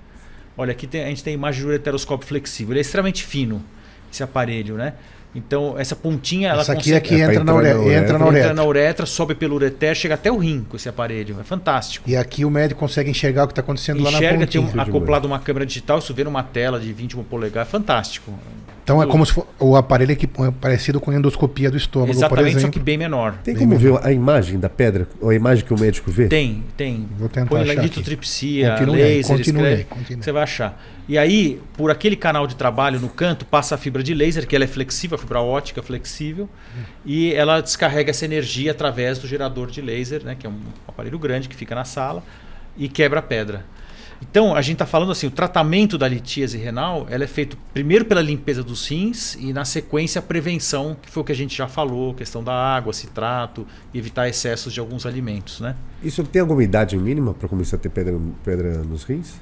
Olha, aqui a gente tem a imagem do ureteroscópio flexível. Ele é extremamente fino, esse aparelho, né? Então, essa pontinha... Essa ela aqui entra na uretra. Entra na uretra, sobe pelo ureter, chega até o rim com esse aparelho. É fantástico. E aqui o médico consegue enxergar o que está acontecendo lá na pontinha. Tem acoplado uma câmera digital, isso vê numa tela de 21 polegadas. É fantástico. Então é como se for o aparelho é parecido com a endoscopia do estômago, exatamente, por exemplo. Só que bem menor. Tem como ver a imagem da pedra? Ou a imagem que o médico vê? Tem. Vou tentar põe achar litotripsia, continue, laser, você vai achar. E aí, por aquele canal de trabalho no canto, passa a fibra de laser, que ela é flexível, a fibra ótica flexível, e ela descarrega essa energia através do gerador de laser, né, que é um aparelho grande que fica na sala, e quebra a pedra. Então, a gente está falando assim, o tratamento da litíase renal ela é feito primeiro pela limpeza dos rins e, na sequência, a prevenção, que foi o que a gente já falou, questão da água, citrato, e evitar excessos de alguns alimentos, né? Isso tem alguma idade mínima para começar a ter pedra nos rins?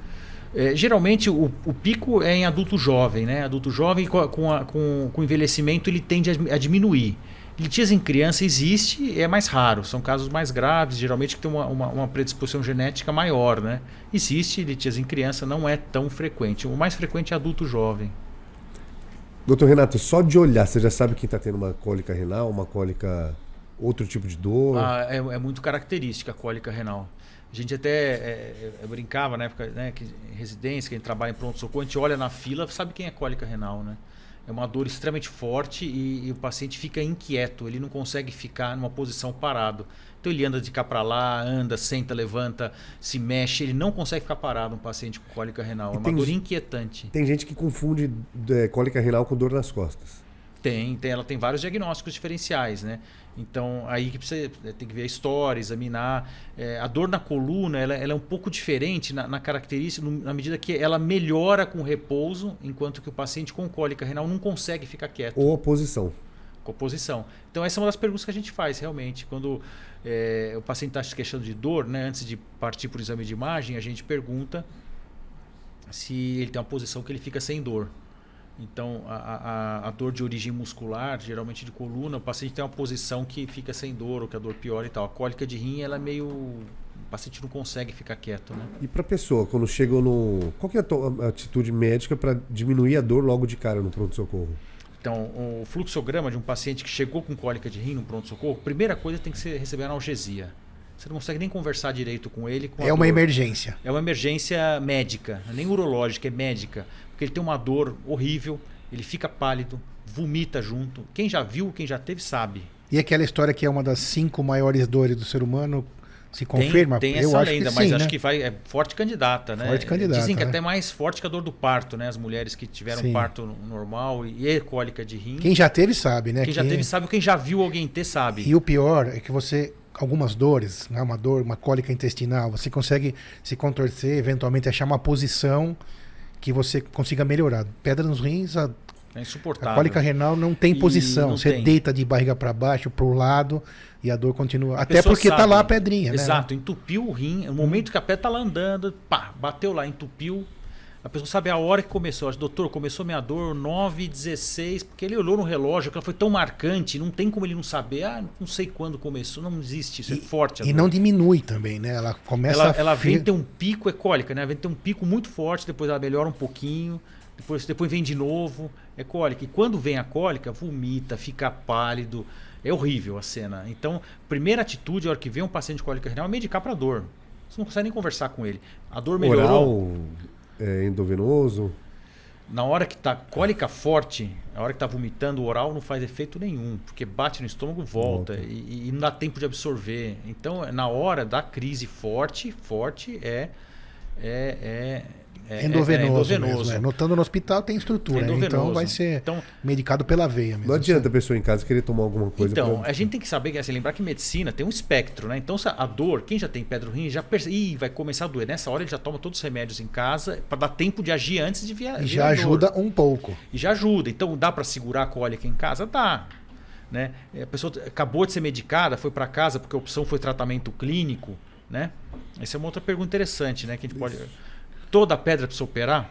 Geralmente, o pico é em adulto jovem, né? Adulto jovem, com envelhecimento, ele tende a diminuir. Litíase em criança existe, é mais raro. São casos mais graves, geralmente que tem uma predisposição genética maior, né? Existe litíase em criança, não é tão frequente. O mais frequente é adulto jovem. Doutor Renato, só de olhar, você já sabe quem está tendo uma cólica renal, uma cólica, outro tipo de dor? É muito característica a cólica renal. A gente até brincava na época, né, que em residência, que a gente trabalha em pronto-socorro, a gente olha na fila, sabe quem é cólica renal, né? É uma dor extremamente forte e o paciente fica inquieto, ele não consegue ficar numa posição parado. Então ele anda de cá para lá, anda, senta, levanta, se mexe, ele não consegue ficar parado, um paciente com cólica renal. É uma dor inquietante. Tem gente que confunde cólica renal com dor nas costas. Ela tem vários diagnósticos diferenciais, né? Então, aí que você tem que ver a história, examinar. A dor na coluna ela é um pouco diferente na característica, na medida que ela melhora com repouso, enquanto que o paciente com cólica renal não consegue ficar quieto. Ou a posição. Com a posição. Então, essa é uma das perguntas que a gente faz, realmente. Quando o paciente está se queixando de dor, né, antes de partir para o exame de imagem, a gente pergunta se ele tem uma posição que ele fica sem dor. Então, a dor de origem muscular, geralmente de coluna, o paciente tem uma posição que fica sem dor, ou que a dor piora e tal. A cólica de rim, ela é meio... O paciente não consegue ficar quieto, né? E para a pessoa, quando chega no... Qual que é a atitude médica para diminuir a dor logo de cara no pronto-socorro? Então, o fluxograma de um paciente que chegou com cólica de rim no pronto-socorro, primeira coisa tem que ser receber analgesia. Você não consegue nem conversar direito com ele. É uma emergência. É uma emergência médica, nem urológica, é médica. Porque ele tem uma dor horrível, ele fica pálido, vomita junto. Quem já viu, quem já teve, sabe. E aquela história que é uma das 5 maiores dores do ser humano, se confirma? Tem eu essa acho lenda, que mas sim, acho né? que é forte candidata, né? Forte candidata, dizem que né? até mais forte que a dor do parto, né? As mulheres que tiveram Sim. parto normal e cólica de rim. Quem já teve sabe, né? Quem já teve sabe, quem já viu alguém ter sabe. E o pior é que você... Algumas dores, né? Uma dor, uma cólica intestinal, você consegue se contorcer, eventualmente achar uma posição que você consiga melhorar. Pedra nos rins, É a insuportável. cólica renal não tem posição. Não Você tem. deita de barriga para baixo, para o lado, e a dor continua. A Até pessoa porque tá sabe. lá a pedrinha, né? Exato, entupiu o rim. No momento que a pedra tá lá andando, pá, bateu lá, entupiu. A pessoa sabe a hora que começou. Doutor, começou minha dor 9h16, porque ele olhou no relógio, que ela foi tão marcante, não tem como ele não saber. Não sei quando começou, não existe, isso é forte. E não diminui também, né? Ela começa ela vem ter um pico, é cólica, né? Vem ter um pico muito forte, depois ela melhora um pouquinho, depois vem de novo, é cólica. E quando vem a cólica, vomita, fica pálido. É horrível a cena. Então, primeira atitude, a hora que vem um paciente de cólica renal, é medicar para dor. Você não consegue nem conversar com ele. A dor melhorou. Oral, endovenoso. Na hora que tá cólica forte, na hora que tá vomitando, o oral não faz efeito nenhum, porque bate no estômago, volta e não dá tempo de absorver. Então, na hora da crise forte endovenoso mesmo. Notando no hospital tem estrutura, então vai ser medicado pela veia mesmo. Não adianta a pessoa em casa querer tomar alguma coisa. Então, a gente tem que saber, assim, lembrar que medicina tem um espectro, né? Então, a dor, quem já tem pedra no rim, já percebe, vai começar a doer. Nessa hora ele já toma todos os remédios em casa para dar tempo de agir antes de viajar. E já ajuda um pouco. E já ajuda. Então, dá para segurar a cólica em casa? Dá. Né? A pessoa acabou de ser medicada, foi para casa porque a opção foi tratamento clínico, né? Essa é uma outra pergunta interessante, né? Que a gente pode... Toda pedra precisa operar?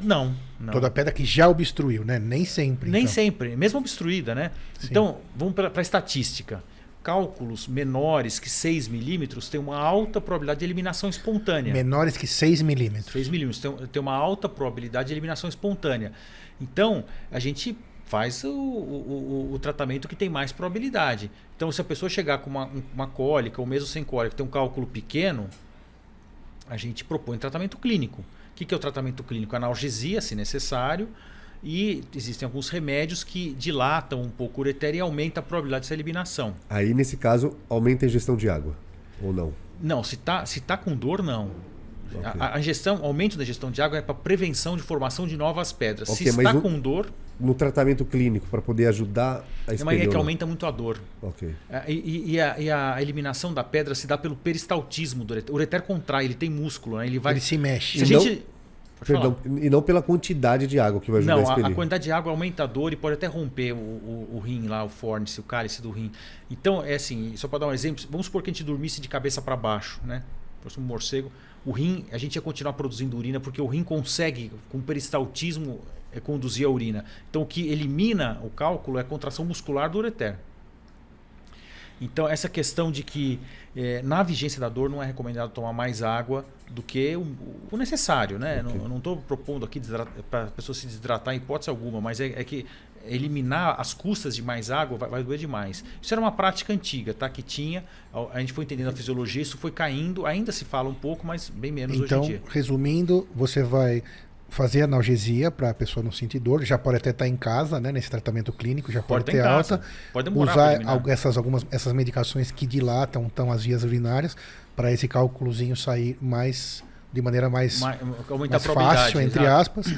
Não. Toda pedra que já obstruiu, né? Nem sempre. Nem sempre, mesmo obstruída, né? Sim. Então, vamos para a estatística. Cálculos menores que 6 milímetros têm uma alta probabilidade de eliminação espontânea. Menores que 6 milímetros. 6 milímetros tem uma alta probabilidade de eliminação espontânea. Então, a gente faz o tratamento que tem mais probabilidade. Então, se a pessoa chegar com uma cólica, ou mesmo sem cólica, tem um cálculo pequeno, a gente propõe tratamento clínico. O que é o tratamento clínico? Analgesia, se necessário, e existem alguns remédios que dilatam um pouco o ureter e aumentam a probabilidade dessa eliminação. Aí, nesse caso, aumenta a ingestão de água, ou não? Não, se tá com dor, não. Okay. O aumento da ingestão de água é para prevenção de formação de novas pedras. Okay, se está com dor... No tratamento clínico, para poder ajudar a expelir. Mas é que aumenta muito a dor. Ok. E a eliminação da pedra se dá pelo peristaltismo do ureter. O ureter contrai, ele tem músculo, né? Ele se mexe. E não pela quantidade de água que vai ajudar a expelir. Não, a quantidade de água aumenta a dor e pode até romper o rim lá, o fórnice, o cálice do rim. Então, é assim, só para dar um exemplo, vamos supor que a gente dormisse de cabeça para baixo, né? fosse um morcego, o rim, a gente ia continuar produzindo urina, porque o rim consegue, com peristaltismo, conduzir a urina. Então, o que elimina o cálculo é a contração muscular do ureter. Então, essa questão de que na vigência da dor não é recomendado tomar mais água do que o necessário, né? Okay. Eu não estou propondo aqui para a pessoa se desidratar em hipótese alguma, mas é que eliminar as custas de mais água vai doer demais. Isso era uma prática antiga, tá? Que tinha, a gente foi entendendo a fisiologia, isso foi caindo, ainda se fala um pouco, mas bem menos hoje em dia. Então, resumindo, você vai fazer analgesia para a pessoa não sentir dor, já pode até estar em casa, né, nesse tratamento clínico, já pode ter alta, pode demorar usar essas medicações que dilatam então as vias urinárias para esse cálculozinho sair de maneira mais fácil, entre aspas,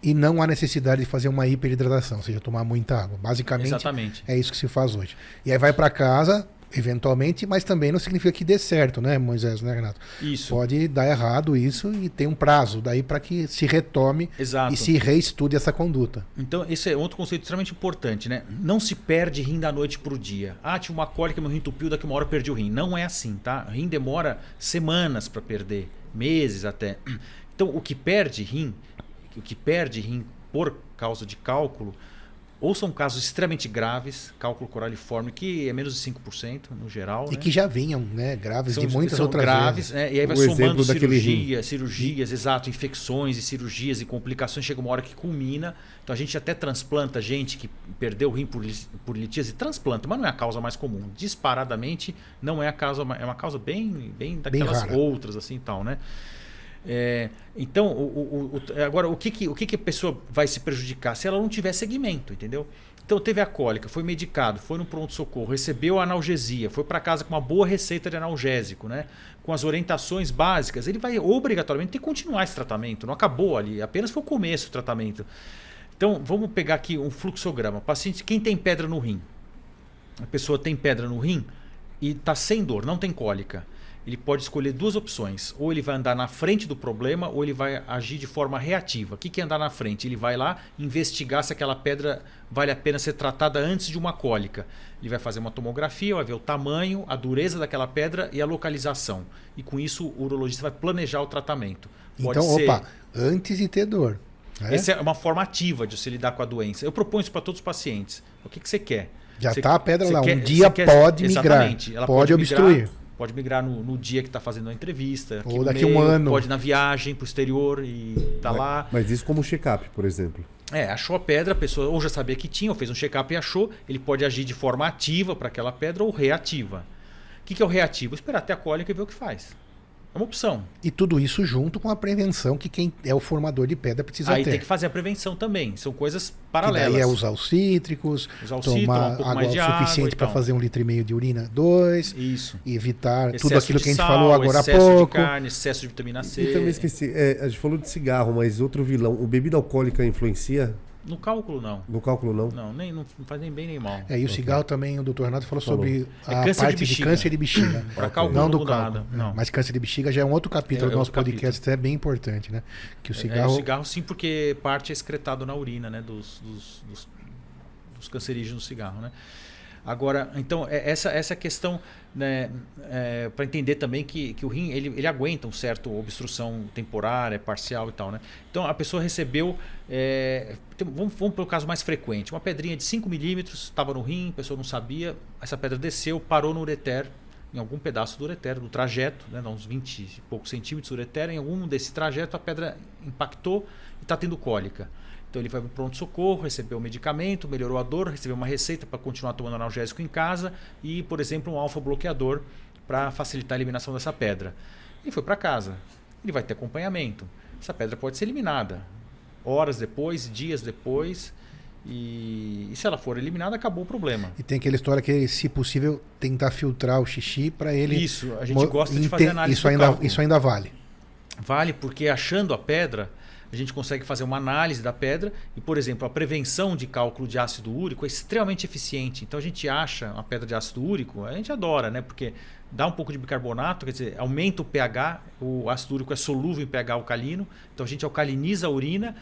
e não há necessidade de fazer uma hiperidratação, ou seja, tomar muita água. Basicamente, exatamente. É isso que se faz hoje. E aí vai para casa, eventualmente, mas também não significa que dê certo, né, Moisés, né, Renato? Isso. Pode dar errado isso e tem um prazo daí para que se retome. Exato. E se reestude essa conduta. Então, esse é outro conceito extremamente importante, né? Não se perde rim da noite para o dia. Ah, tive uma cólica, meu rim entupiu, daqui uma hora eu perdi o rim. Não é assim, tá? O rim demora semanas para perder, meses até. Então, o que perde rim por causa de cálculo, ou são casos extremamente graves, cálculo coraliforme, que é menos de 5% no geral. E que já vinham, né, graves de muitas outras graves, vezes. Né, e aí vai somando cirurgias, exato, infecções e cirurgias e complicações. Chega uma hora que culmina. Então a gente até transplanta gente que perdeu o rim por litíase, transplanta, mas não é a causa mais comum. Disparadamente não é a causa, é uma causa bem daquelas bem outras assim e tal, né? Então, agora, o que a pessoa vai se prejudicar? Se ela não tiver segmento, entendeu? Então, teve a cólica, foi medicado, foi no pronto-socorro, recebeu a analgesia, foi para casa com uma boa receita de analgésico, né? Com as orientações básicas, ele vai obrigatoriamente ter que continuar esse tratamento. Não acabou ali, apenas foi o começo do tratamento. Então, vamos pegar aqui um fluxograma. Paciente, quem tem pedra no rim? A pessoa tem pedra no rim e está sem dor, não tem cólica. Ele pode escolher duas opções. Ou ele vai andar na frente do problema, ou ele vai agir de forma reativa. O que é andar na frente? Ele vai lá investigar se aquela pedra vale a pena ser tratada antes de uma cólica. Ele vai fazer uma tomografia, vai ver o tamanho, a dureza daquela pedra e a localização. E com isso o urologista vai planejar o tratamento. Pode antes de ter dor. Essa é uma forma ativa de se lidar com a doença. Eu proponho isso para todos os pacientes. O que você quer? Já está a pedra lá. Um dia pode migrar. Ela pode obstruir. Pode migrar no dia que está fazendo a entrevista. Ou daqui a um ano. Pode ir na viagem para o exterior e tá lá. Mas isso como check-up, por exemplo. Achou a pedra, a pessoa ou já sabia que tinha, ou fez um check-up e achou. Ele pode agir de forma ativa para aquela pedra ou reativa. O que é o reativo? Esperar até a cólica e ver o que faz. É uma opção. E tudo isso junto com a prevenção que quem é o formador de pedra precisa ter. Aí tem que fazer a prevenção também. São coisas paralelas. E daí é usar os cítricos, tomar água o suficiente para fazer 1,5 litro de urina, 2. Isso. E evitar excesso tudo aquilo que a gente sal, falou agora há pouco. Excesso de carne, excesso de vitamina C. E também esqueci, a gente falou de cigarro, mas outro vilão. O bebida alcoólica influencia? No cálculo, não. No cálculo, não? Não faz nem bem nem mal. E o cigarro também, o doutor Renato falou sobre a parte de câncer de bexiga. Para cálculo não do cálculo. Nada. Não. Mas câncer de bexiga já é um outro capítulo do nosso podcast, isso é bem importante, né? Que o cigarro... O cigarro sim, porque parte é excretado na urina, né? Dos cancerígenos do cigarro, né? Agora, então, essa questão, né, para entender também que o rim ele aguenta uma certa obstrução temporária, parcial e tal, né? Então, a pessoa recebeu, vamos para o caso mais frequente, uma pedrinha de 5 milímetros, estava no rim, a pessoa não sabia, essa pedra desceu, parou no ureter, em algum pedaço do ureter, do trajeto, né, uns 20 e poucos centímetros do ureter, em algum desse trajeto a pedra impactou e está tendo cólica. Então ele foi para o pronto-socorro, recebeu o medicamento, melhorou a dor, recebeu uma receita para continuar tomando analgésico em casa e, por exemplo, um alfa-bloqueador para facilitar a eliminação dessa pedra. E foi para casa. Ele vai ter acompanhamento. Essa pedra pode ser eliminada horas depois, dias depois. E se ela for eliminada, acabou o problema. E tem aquela história que, se possível, tentar filtrar o xixi para ele... Isso, a gente gosta de fazer análise do cálculo. Isso ainda vale? Vale, porque achando a pedra... A gente consegue fazer uma análise da pedra e, por exemplo, a prevenção de cálculo de ácido úrico é extremamente eficiente. Então a gente acha uma pedra de ácido úrico, a gente adora, né? Porque dá um pouco de bicarbonato, quer dizer, aumenta o pH, o ácido úrico é solúvel em pH alcalino, então a gente alcaliniza a urina,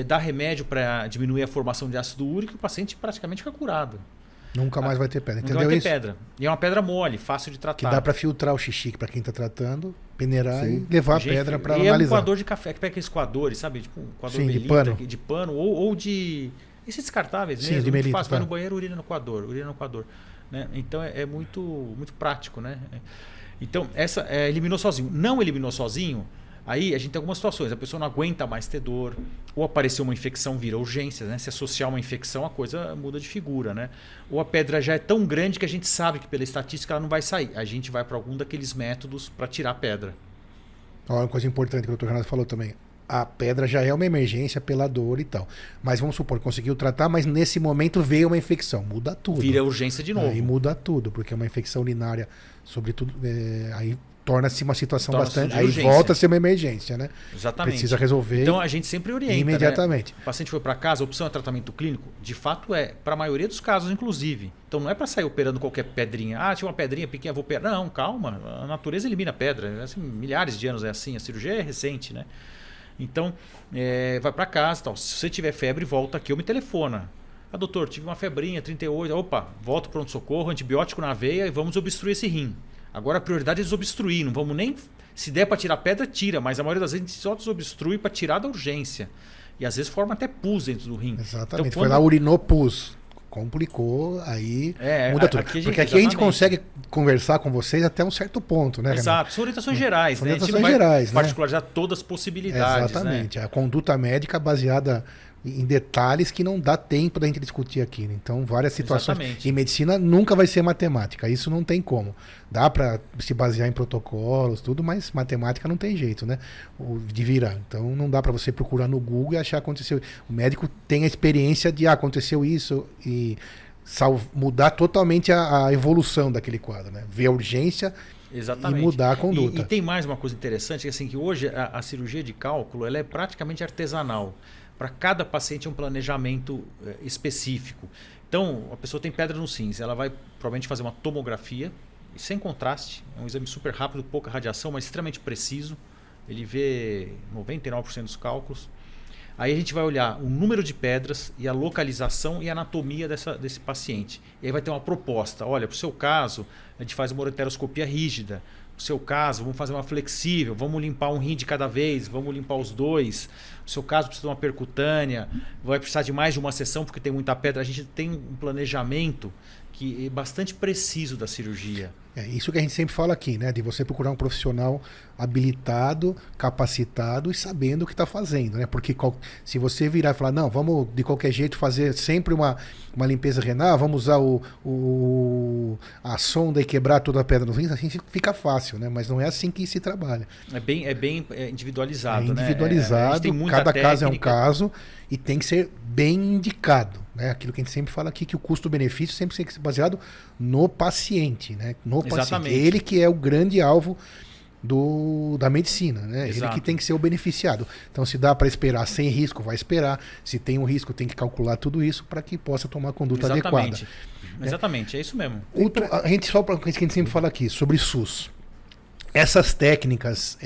dá remédio para diminuir a formação de ácido úrico e o paciente praticamente fica curado. Nunca mais vai ter pedra, Nunca entendeu vai ter isso? pedra. E é uma pedra mole, fácil de tratar. Que dá para filtrar o xixi para quem tá tratando, peneirar Sim. e levar a Gente, pedra para e analisar. é um coador de café, que pega aqueles coadores, sabe? Tipo um coador Sim, de melita, pano. de pano ou de... Esses descartáveis Sim, mesmo, de muito melita, fácil, vai tá. no banheiro, urina no coador, né? Então é muito, muito prático, né? Então, eliminou sozinho. Não eliminou sozinho, aí a gente tem algumas situações. A pessoa não aguenta mais ter dor, ou apareceu uma infecção, vira urgência, né? Se associar uma infecção, a coisa muda de figura, né? Ou a pedra já é tão grande que a gente sabe que pela estatística ela não vai sair. A gente vai para algum daqueles métodos para tirar a pedra. Ó, uma coisa importante que o Dr. Renato falou também. A pedra já é uma emergência pela dor e tal. Mas vamos supor, conseguiu tratar, mas nesse momento veio uma infecção. Muda tudo. Vira urgência de novo. Aí muda tudo, porque é uma infecção urinária, sobretudo, aí torna-se uma situação Torna-se bastante... de Aí urgência. volta a ser uma emergência, né? Exatamente. Precisa resolver Então a gente sempre orienta. imediatamente. Né? O paciente foi para casa, a opção é tratamento clínico? De fato é, para a maioria dos casos, inclusive. Então não é para sair operando qualquer pedrinha. Ah, tinha uma pedrinha pequena, vou operar. Não, calma. A natureza elimina a pedra. Assim, milhares de anos é assim. A cirurgia é recente, né? Então, vai para casa, tal. Se você tiver febre, volta aqui ou me telefona. Ah, doutor, tive uma febrinha, 38. Opa, volta para o pronto-socorro, antibiótico na veia e vamos obstruir esse rim. Agora a prioridade é desobstruir. Não vamos nem... Se der para tirar pedra, tira. Mas a maioria das vezes a gente só desobstrui para tirar da urgência. E às vezes forma até pus dentro do rim. Exatamente. Então, Foi lá, urinou, pus. Complicou, aí muda tudo. Porque aqui a gente exatamente. consegue conversar com vocês até um certo ponto, né, Renato? Exato, são orientações gerais, São né? A gente orientações não vai gerais, né? particularizar todas as possibilidades. Exatamente. Né? A conduta médica baseada em detalhes que não dá tempo da gente discutir aqui. Né? Então, várias situações. Exatamente. E medicina nunca vai ser matemática. Isso não tem como. Dá para se basear em protocolos, tudo, mas matemática não tem jeito, né? De virar. Então, não dá para você procurar no Google e achar que aconteceu. O médico tem a experiência de aconteceu isso e mudar totalmente a evolução daquele quadro, né? Ver a urgência. Exatamente. E mudar a conduta. E tem mais uma coisa interessante, que assim, que hoje a cirurgia de cálculo ela é praticamente artesanal. Para cada paciente é um planejamento específico. Então, a pessoa tem pedra nos rins, ela vai provavelmente fazer uma tomografia, sem contraste, é um exame super rápido, pouca radiação, mas extremamente preciso. Ele vê 99% dos cálculos. Aí a gente vai olhar o número de pedras e a localização e a anatomia desse paciente. E aí vai ter uma proposta. Olha, para o seu caso, a gente faz uma ureteroscopia rígida. No seu caso, vamos fazer uma flexível, vamos limpar um rim de cada vez, vamos limpar os dois. No seu caso, precisa de uma percutânea, vai precisar de mais de uma sessão porque tem muita pedra. A gente tem um planejamento que é bastante preciso da cirurgia. É isso que a gente sempre fala aqui, né? De você procurar um profissional habilitado, capacitado e sabendo o que está fazendo, né? Porque se você virar e falar, não, vamos de qualquer jeito fazer sempre uma limpeza renal, vamos usar a sonda e quebrar toda a pedra no rim, assim fica fácil, né? Mas não é assim que se trabalha. É bem individualizado, né? Individualizado, cada técnica. caso é um caso e tem que ser bem indicado, né? Aquilo que a gente sempre fala aqui, que o custo-benefício sempre tem que ser baseado no paciente, né? No Exatamente. paciente. Ele que é o grande alvo da medicina, né? Exato. Ele que tem que ser o beneficiado. Então, se dá para esperar sem risco, vai esperar. Se tem um risco, tem que calcular tudo isso para que possa tomar a conduta adequada. Exatamente, é isso mesmo. A gente só para que a gente sempre fala aqui sobre SUS. Essas técnicas,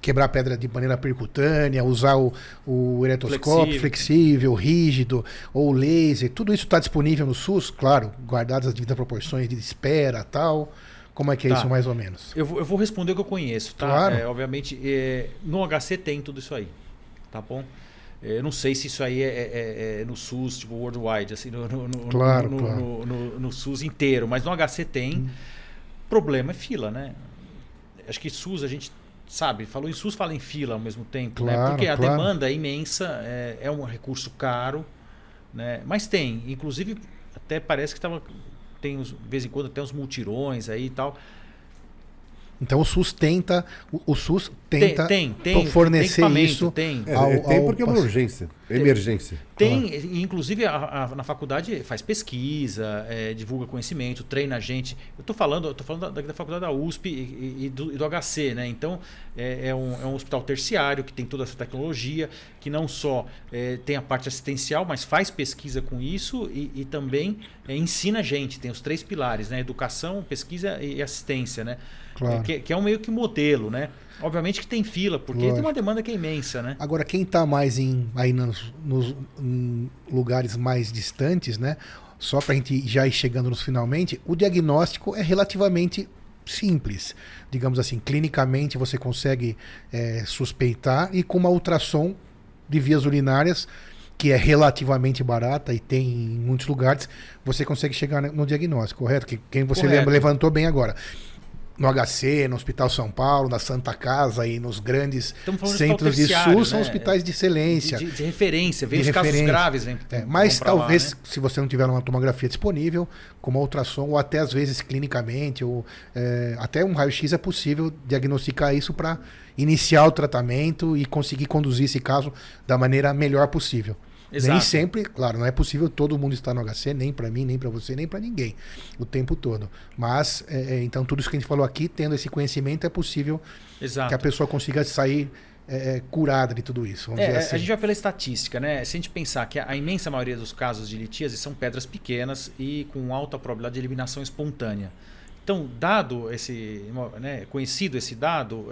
quebrar a pedra de maneira percutânea, usar o eretoscópio flexível, rígido, ou laser, tudo isso está disponível no SUS, claro, guardadas as devidas proporções de espera e tal. Como é que é isso mais ou menos? Eu vou responder o que eu conheço, tá? Claro. Obviamente, no HC tem tudo isso aí, tá bom? Eu não sei se isso aí é no SUS, tipo worldwide, assim, no SUS inteiro, mas no HC tem. O problema é fila, né? Acho que SUS a gente sabe, falou em SUS, fala em fila ao mesmo tempo, né? Porque a demanda é imensa, é um recurso caro, né? Mas tem, inclusive até parece que tem de vez em quando até uns multirões aí e tal. Então o SUS tenta tem fornecer isso. Tem porque é uma urgência, emergência. Tem, inclusive na faculdade faz pesquisa, divulga conhecimento, treina a gente. Eu estou falando da faculdade da USP e do HC, né? Então é um hospital terciário que tem toda essa tecnologia, que não só tem a parte assistencial, mas faz pesquisa com isso e também ensina a gente. Tem os 3 pilares, né? Educação, pesquisa e assistência, né? Claro. Que é um meio que modelo, né? Obviamente que tem fila, porque tem uma demanda que é imensa, né? Agora, quem está mais em lugares mais distantes, né? Só para a gente já ir chegando nos finalmente, o diagnóstico é relativamente simples. Digamos assim, clinicamente você consegue suspeitar, e com uma ultrassom de vias urinárias, que é relativamente barata e tem em muitos lugares, você consegue chegar no diagnóstico, correto? Que quem você levantou bem agora. No HC, no Hospital São Paulo, na Santa Casa e nos grandes centros de SUS, são hospitais de excelência. De referência, vem os casos graves. Mas talvez, lá, né? Se você não tiver uma tomografia disponível, com uma ultrassom, ou até às vezes clinicamente, ou até um raio-x, é possível diagnosticar isso para iniciar o tratamento e conseguir conduzir esse caso da maneira melhor possível. Exato. Nem sempre, claro, não é possível todo mundo estar no HC, nem para mim, nem para você, nem para ninguém, o tempo todo. Mas, então, tudo isso que a gente falou aqui, tendo esse conhecimento, é possível que a pessoa consiga sair curada de tudo isso. Vamos dizer assim. A gente vai pela estatística, né? Se a gente pensar que a imensa maioria dos casos de litíase são pedras pequenas e com alta probabilidade de eliminação espontânea. Então, dado esse, né, conhecido esse dado,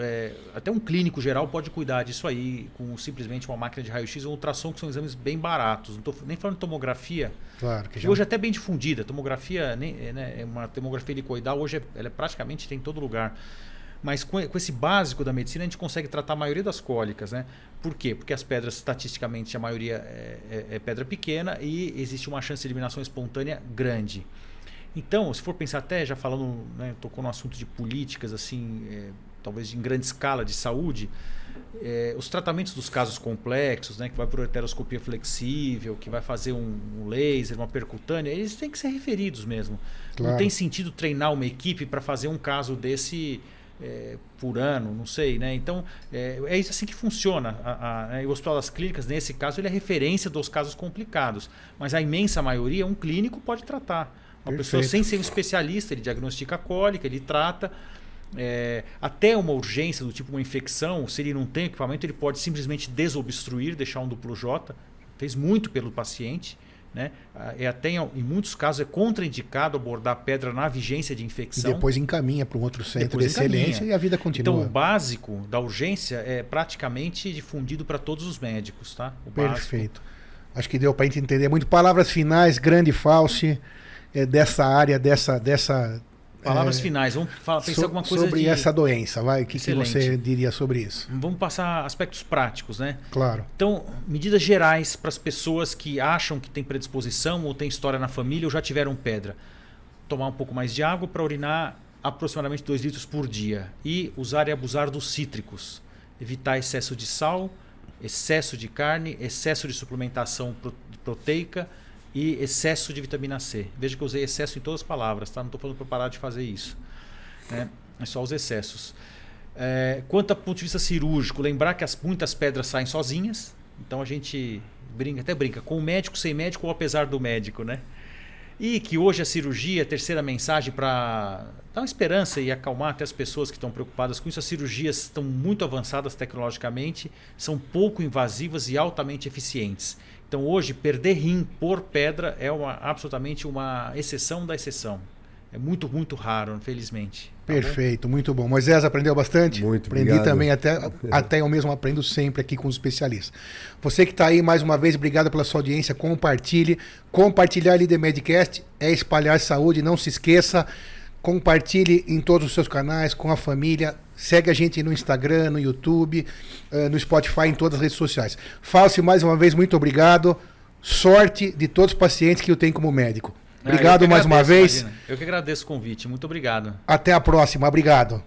até um clínico geral pode cuidar disso aí com simplesmente uma máquina de raio-x ou ultrassom, que são exames bem baratos. Não estou nem falando de tomografia, claro, que hoje é até bem difundida. Tomografia, né, uma tomografia helicoidal, hoje ela praticamente tem em todo lugar. Mas com esse básico da medicina, a gente consegue tratar a maioria das cólicas, né? Por quê? Porque as pedras, estatisticamente, a maioria é pedra pequena e existe uma chance de eliminação espontânea grande. Então, se for pensar até, já falando, né, tocou no assunto de políticas, assim, talvez em grande escala de saúde, os tratamentos dos casos complexos, né, que vai por heteroscopia flexível, que vai fazer um laser, uma percutânea, eles têm que ser referidos mesmo. Claro. Não tem sentido treinar uma equipe para fazer um caso desse por ano, não sei, né? Então, é isso assim que funciona. O Hospital das Clínicas, nesse caso, ele é referência dos casos complicados, mas a imensa maioria, um clínico pode tratar. Uma pessoa sem ser um especialista, ele diagnostica a cólica, ele trata. Até uma urgência do tipo uma infecção, se ele não tem equipamento, ele pode simplesmente desobstruir, deixar um duplo J. Fez muito pelo paciente. Né? Até em muitos casos é contraindicado abordar pedra na vigência de infecção. E depois encaminha para um outro centro de excelência e a vida continua. Então o básico da urgência é praticamente difundido para todos os médicos. Tá? Perfeito. Acho que deu para a gente entender muito. Palavras finais, grande Fauci. Dessa área, dessa palavras finais, vamos pensar alguma coisa sobre essa doença, vai? O que você diria sobre isso? Vamos passar aspectos práticos, né? Claro. Então, medidas gerais para as pessoas que acham que tem predisposição ou tem história na família ou já tiveram pedra. Tomar um pouco mais de água para urinar aproximadamente 2 litros por dia e usar e abusar dos cítricos. Evitar excesso de sal, excesso de carne, excesso de suplementação proteica e excesso de vitamina C. Veja que eu usei excesso em todas as palavras, tá? Não estou falando para parar de fazer isso. Né? É só os excessos. Quanto ao ponto de vista cirúrgico, lembrar que muitas pedras saem sozinhas. Então a gente brinca, com o médico, sem médico ou apesar do médico. Né? E que hoje a cirurgia, a terceira mensagem para dar uma esperança e acalmar até as pessoas que estão preocupadas com isso, as cirurgias estão muito avançadas tecnologicamente, são pouco invasivas e altamente eficientes. Então hoje perder rim por pedra é absolutamente uma exceção da exceção. É muito, muito raro, infelizmente. Tá Perfeito, bom? Muito bom. Moisés, aprendeu bastante? Muito, aprendi obrigado. Também, até eu mesmo aprendo sempre aqui com os especialistas. Você que está aí, mais uma vez, obrigado pela sua audiência, compartilhe. Compartilhar Líder Medcast é espalhar saúde, não se esqueça. Compartilhe em todos os seus canais, com a família. Segue a gente no Instagram, no YouTube, no Spotify, em todas as redes sociais. Fauci, mais uma vez, muito obrigado. Sorte de todos os pacientes que eu tenho como médico. Obrigado mais uma vez. Eu que agradeço o convite. Muito obrigado. Até a próxima. Obrigado.